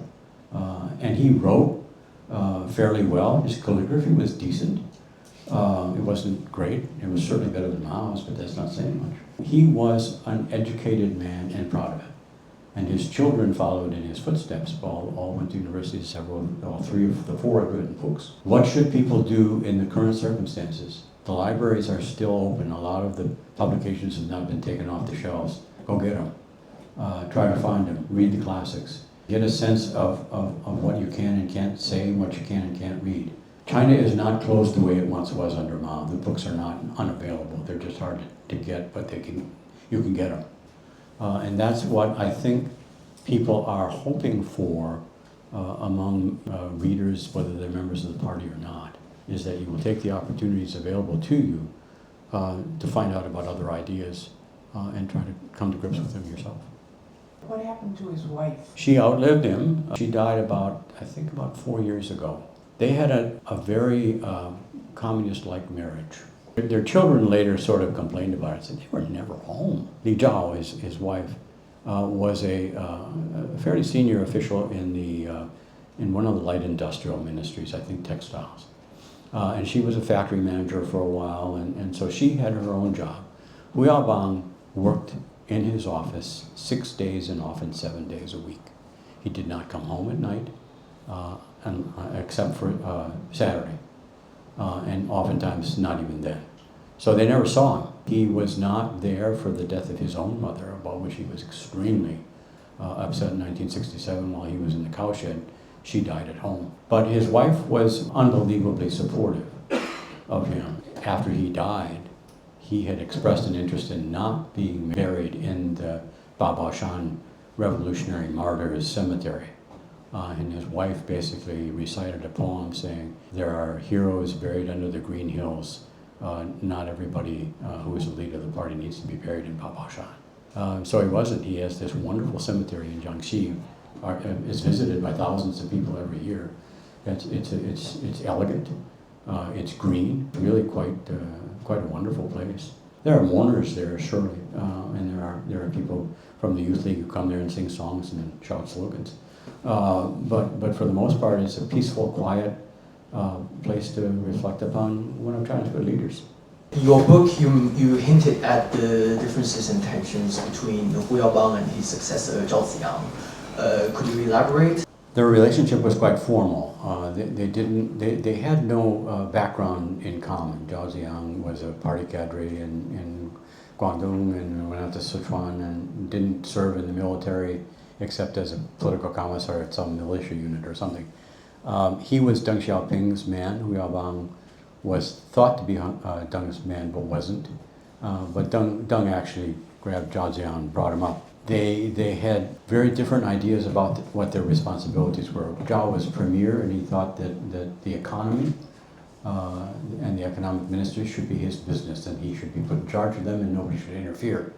And he wrote fairly well. His calligraphy was decent. It wasn't great. It was certainly better than Mao's, but that's not saying much. He was an educated man and proud of it. And his children followed in his footsteps. All went to universities, all three of the four have written books. What should people do in the current circumstances? The libraries are still open. A lot of the publications have not been taken off the shelves. Go get them. Try to find them. Read the classics. Get a sense of what you can and can't say, what you can and can't read. China is not closed the way it once was under Mao. The books are not unavailable. They're just hard to get, but you can get them. And that's what I think people are hoping for among readers, whether they're members of the party or not, is that you will take the opportunities available to you to find out about other ideas and try to come to grips with them yourself. What happened to his wife? She outlived him. She died about 4 years ago. They had a very communist-like marriage. Their children later sort of complained about it, said they were never home. Li Zhao, his wife, was a fairly senior official in one of the light industrial ministries, I think textiles. And she was a factory manager for a while, and so she had her own job. Hu Yaobang worked in his office 6 days and often 7 days a week. He did not come home at night, except for Saturday, and oftentimes not even then. So they never saw him. He was not there for the death of his own mother, about which he was extremely upset in 1967 while he was in the cowshed. She died at home. But his wife was unbelievably supportive of him. After he died, he had expressed an interest in not being buried in the Babaoshan Revolutionary Martyrs Cemetery. And his wife basically recited a poem saying, "There are heroes buried under the green hills. Not everybody who is the leader of the party needs to be buried in Babaoshan." So he wasn't. He has this wonderful cemetery in Jiangxi. It's visited by thousands of people every year. It's elegant. It's green. Really quite a wonderful place. There are mourners there, surely, and there are people from the Youth League who come there and sing songs and shout slogans. But for the most part, it's a peaceful, quiet place to reflect upon what I'm trying to put leaders. In your book, you hinted at the differences and tensions between Hu Yaobang and his successor Zhao Ziyang. Could you elaborate? Their relationship was quite formal. They had no background in common. Zhao Ziyang was a party cadre in Guangdong and went out to Sichuan and didn't serve in the military except as a political commissar at some militia unit or something. He was Deng Xiaoping's man. Hu Yaobang was thought to be Deng's man, but wasn't. But Deng actually grabbed Zhao Ziyang and brought him up. They had very different ideas about what their responsibilities were. Zhao was premier, and he thought that the economy and the economic ministry should be his business, and he should be put in charge of them, and nobody should interfere.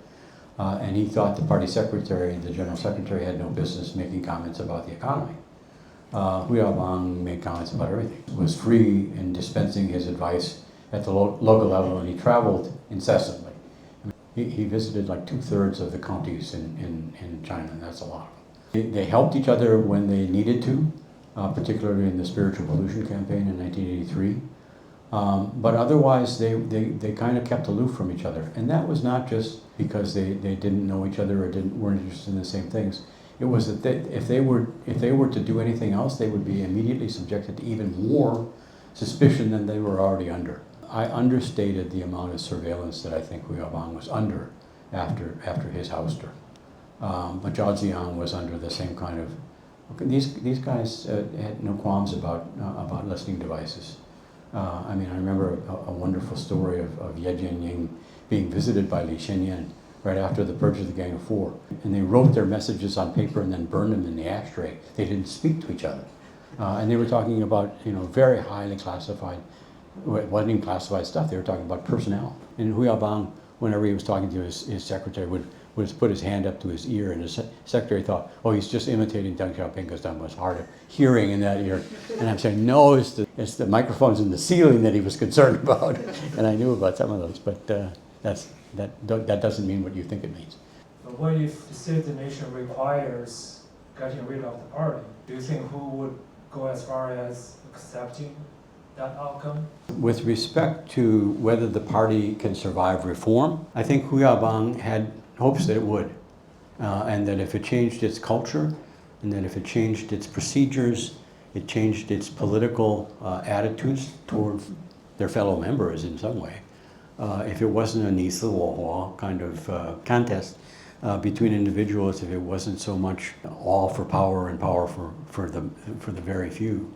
And he thought the party secretary, the general secretary, had no business making comments about the economy. Hu Yaobang made comments about everything. He was free in dispensing his advice at the local level, and he traveled incessantly. He visited like 2/3 of the counties in China, and that's a lot. They helped each other when they needed to, particularly in the Spiritual Pollution campaign in 1983. But otherwise, they kind of kept aloof from each other. And that was not just because they didn't know each other or weren't interested in the same things. It was that if they were to do anything else, they would be immediately subjected to even more suspicion than they were already under. I understated the amount of surveillance that I think Hu Yaobang was under after his ouster. But Zhao Ziyang was under the same kind of. These guys had no qualms about listening devices. I mean, I remember a wonderful story of Ye Jianying being visited by Li Xianyan right after the purge of the Gang of Four. And they wrote their messages on paper and then burned them in the ashtray. They didn't speak to each other. And they were talking about, very highly classified, well, it wasn't even classified stuff. They were talking about personnel. And Hu Yaobang, whenever he was talking to his secretary, would put his hand up to his ear, and his secretary thought, oh, he's just imitating Deng Xiaoping because Deng was hard of hearing in that ear. And I'm saying, no, it's the microphones in the ceiling that he was concerned about. And I knew about some of those, but that doesn't mean what you think it means. But what if the state of the nation requires getting rid of the party? Do you think who would go as far as accepting that outcome? With respect to whether the party can survive reform, I think Hu Yaobang had hopes that it would, and that if it changed its culture, and that if it changed its procedures, it changed its political attitudes toward their fellow members in some way. If it wasn't a ni si wo hua kind of contest between individuals, if it wasn't so much all for power and power for the very few,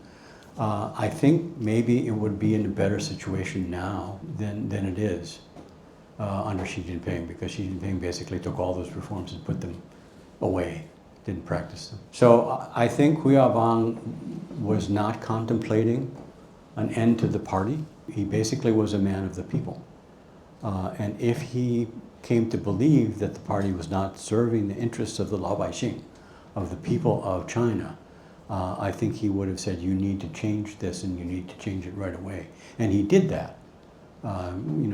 I think maybe it would be in a better situation now than it is under Xi Jinping, because Xi Jinping basically took all those reforms and put them away, didn't practice them. So I think Hu Yaobang was not contemplating an end to the party. He basically was a man of the people. And if he came to believe that the party was not serving the interests of the Laobaixing, of the people of China, I think he would have said, you need to change this and you need to change it right away. And he did that.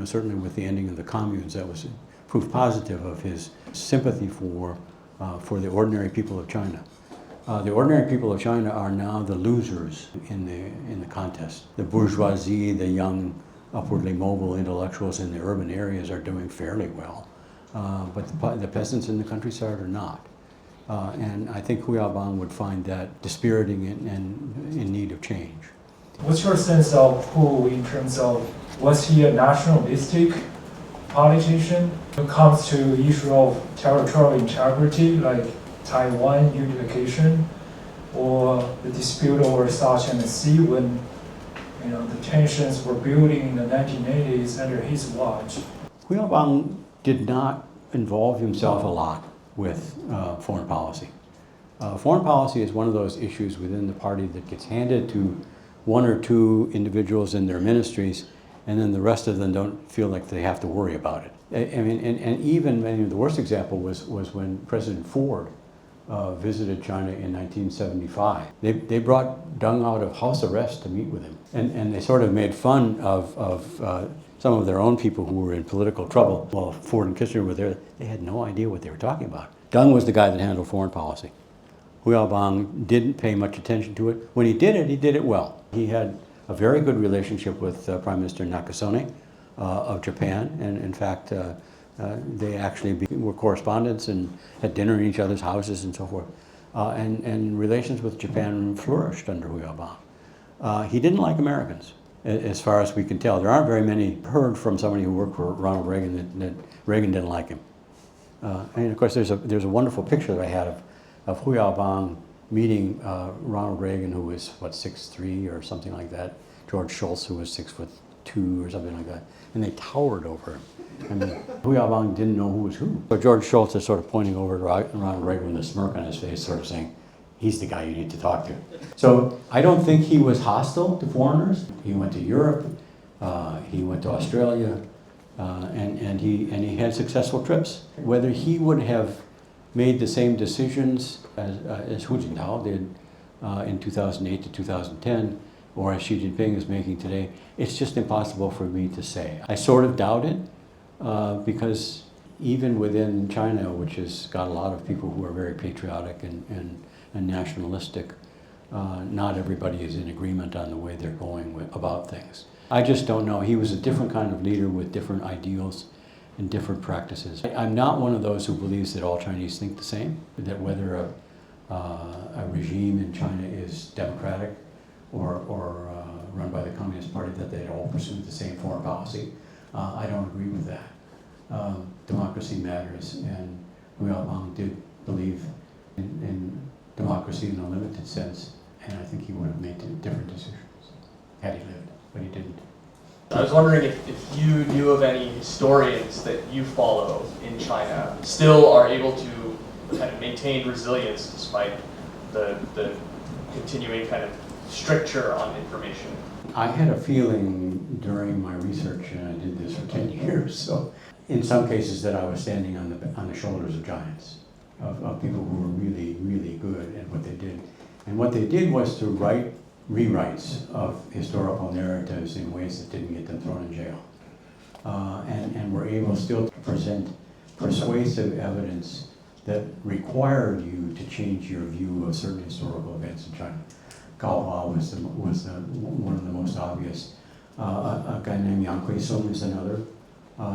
Certainly with the ending of the communes, that was proof positive of his sympathy for the ordinary people of China. The ordinary people of China are now the losers in the contest. The bourgeoisie, the young, upwardly mobile intellectuals in the urban areas are doing fairly well, but the peasants in the countryside are not. And I think Hu Yaobang would find that dispiriting and in need of change. What's your sense of Hu in terms of, was he a nationalistic politician when it comes to issue of territorial integrity, like Taiwan unification, or the dispute over South China Sea when the tensions were building in the 1980s under his watch? Hu Yaobang did not involve himself a lot with foreign policy. Foreign policy is one of those issues within the party that gets handed to one or two individuals in their ministries, and then the rest of them don't feel like they have to worry about it. The worst example was when President Ford visited China in 1975. They brought Deng out of house arrest to meet with him, and they sort of made fun of some of their own people who were in political trouble. While Ford and Kissinger were there, they had no idea what they were talking about. Deng was the guy that handled foreign policy. Hu Yaobang didn't pay much attention to it. When he did it well. He had a very good relationship with Prime Minister Nakasone of Japan, and in fact, they actually were correspondents and had dinner in each other's houses and so forth. And relations with Japan flourished under Hu Yaobang. He didn't like Americans, as far as we can tell. There aren't very many heard from somebody who worked for Ronald Reagan that Reagan didn't like him. And of course, there's a wonderful picture that I had of Hu Yaobang meeting Ronald Reagan, who was, 6'3" or something like that, George Shultz, who was 6'2" or something like that, and they towered over him. I mean, Hu Yaobang didn't know who was who. So George Shultz is sort of pointing over to Ronald Reagan with a smirk on his face, sort of saying, he's the guy you need to talk to. So I don't think he was hostile to foreigners. He went to Europe, he went to Australia, and he had successful trips. Whether he would have made the same decisions as Hu Jintao did in 2008 to 2010, or as Xi Jinping is making today, it's just impossible for me to say. I sort of doubt it, because even within China, which has got a lot of people who are very patriotic and nationalistic, not everybody is in agreement on the way they're going about things. I just don't know. He was a different kind of leader with different ideals and different practices. I'm not one of those who believes that all Chinese think the same, that whether a regime in China is democratic or run by the Communist Party, that they all pursue the same foreign policy. I don't agree with that. Democracy matters, and Hu Yaobang did believe in democracy in a limited sense, and I think he would have made different decisions had he lived. but he didn't. I was wondering if you knew of any historians that you follow in China still are able to kind of maintain resilience despite the continuing kind of stricture on information. I had a feeling during my research, and I did this for 10 years, so in some cases that I was standing on the shoulders of giants, of people who were really, really good at what they did. And what they did was to write rewrites of historical narratives in ways that didn't get them thrown in jail. And were able still to present persuasive evidence that required you to change your view of certain historical events in China. Gao Hua was one of the most obvious. A guy named Yang Kuei-sung is another.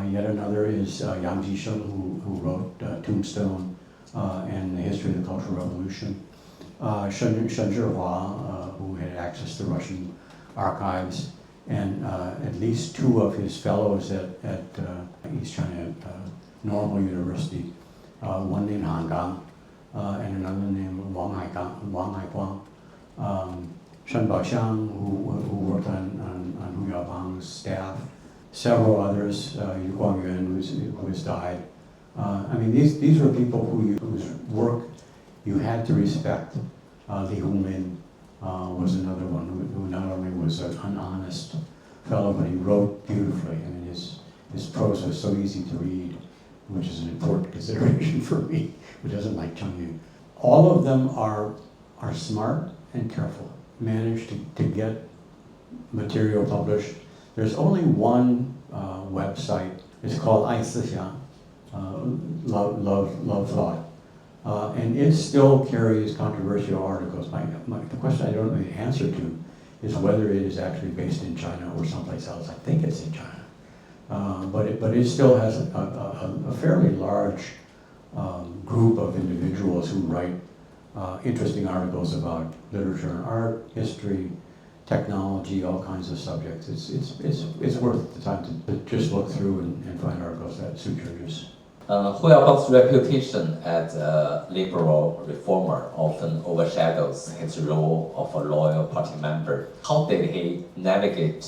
Yet another is Yang Jisheng, who wrote Tombstone and the History of the Cultural Revolution. Shen Zhihua, who had access to Russian archives, and at least two of his fellows at East China Normal University, one named Han Gang and another named Wang Haiguang. Shen Baoxiang, who worked on Hu Yaobang's staff, several others, Yu Guangyuan, who has died. I mean, these were people whose work you had to respect. Li Hongmin was another one who not only was an honest fellow, but he wrote beautifully. I mean, his prose was so easy to read, which is an important consideration for me, who doesn't like Cheng Yu. All of them are smart and careful, managed to get material published. There's only one website. It's called Ai Sixiang, Love Thought. And it still carries controversial articles. The question I don't know the answer to is whether it is actually based in China or someplace else. I think it's in China. But it still has a fairly large group of individuals who write interesting articles about literature and art, history, technology, all kinds of subjects. It's worth the time to just look through and find articles that suit your use. Hu Yaobang's reputation as a liberal reformer often overshadows his role of a loyal party member. How did he navigate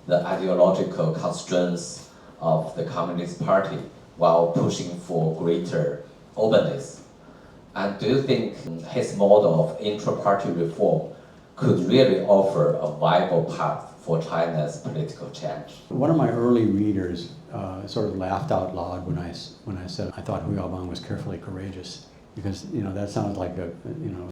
the ideological constraints of the Communist Party while pushing for greater openness? And do you think his model of intra-party reform could really offer a viable path for China's political change? One of my early readers sort of laughed out loud when I said I thought Hu Yaobang was carefully courageous, because that sounds like a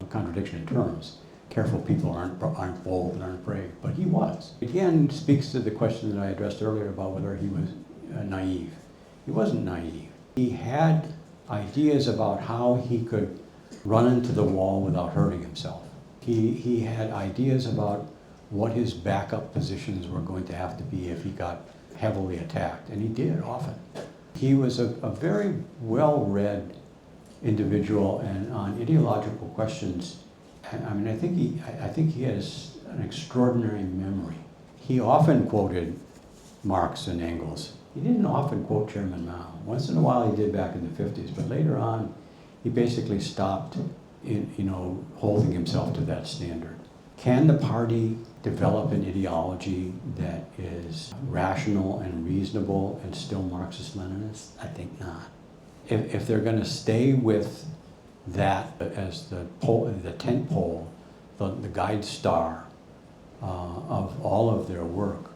contradiction in terms. Careful people aren't bold and aren't brave, but he was. Again, speaks to the question that I addressed earlier about whether he was naive. He wasn't naive. He had ideas about how he could run into the wall without hurting himself. He had ideas about what his backup positions were going to have to be if he got heavily attacked, and he did often. He was a very well-read individual, and on ideological questions, I mean, I think he has an extraordinary memory. He often quoted Marx and Engels. He didn't often quote Chairman Mao. Once in a while he did back in the 50s, but later on he basically stopped holding himself to that standard. Can the party develop an ideology that is rational and reasonable and still Marxist-Leninist? I think not. If they're going to stay with that as the tent pole, the guide star of all of their work,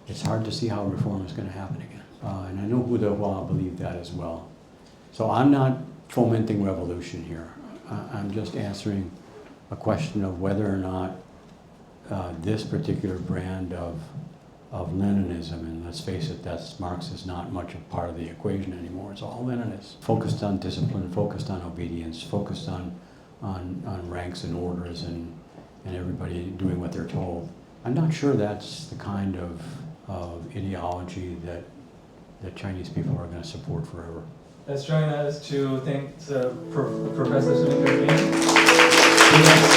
it's hard to see how reform is going to happen again. And I know Hu Dehua believed that as well. So I'm not fomenting revolution here. I'm just answering a question of whether or not this particular brand of Leninism, and let's face it, Marx is not much a part of the equation anymore. It's all Leninist. Focused on discipline, focused on obedience, focused on ranks and orders and everybody doing what they're told. I'm not sure that's the kind of ideology that Chinese people are going to support forever. Let's join us to thank Professor Sun Ping.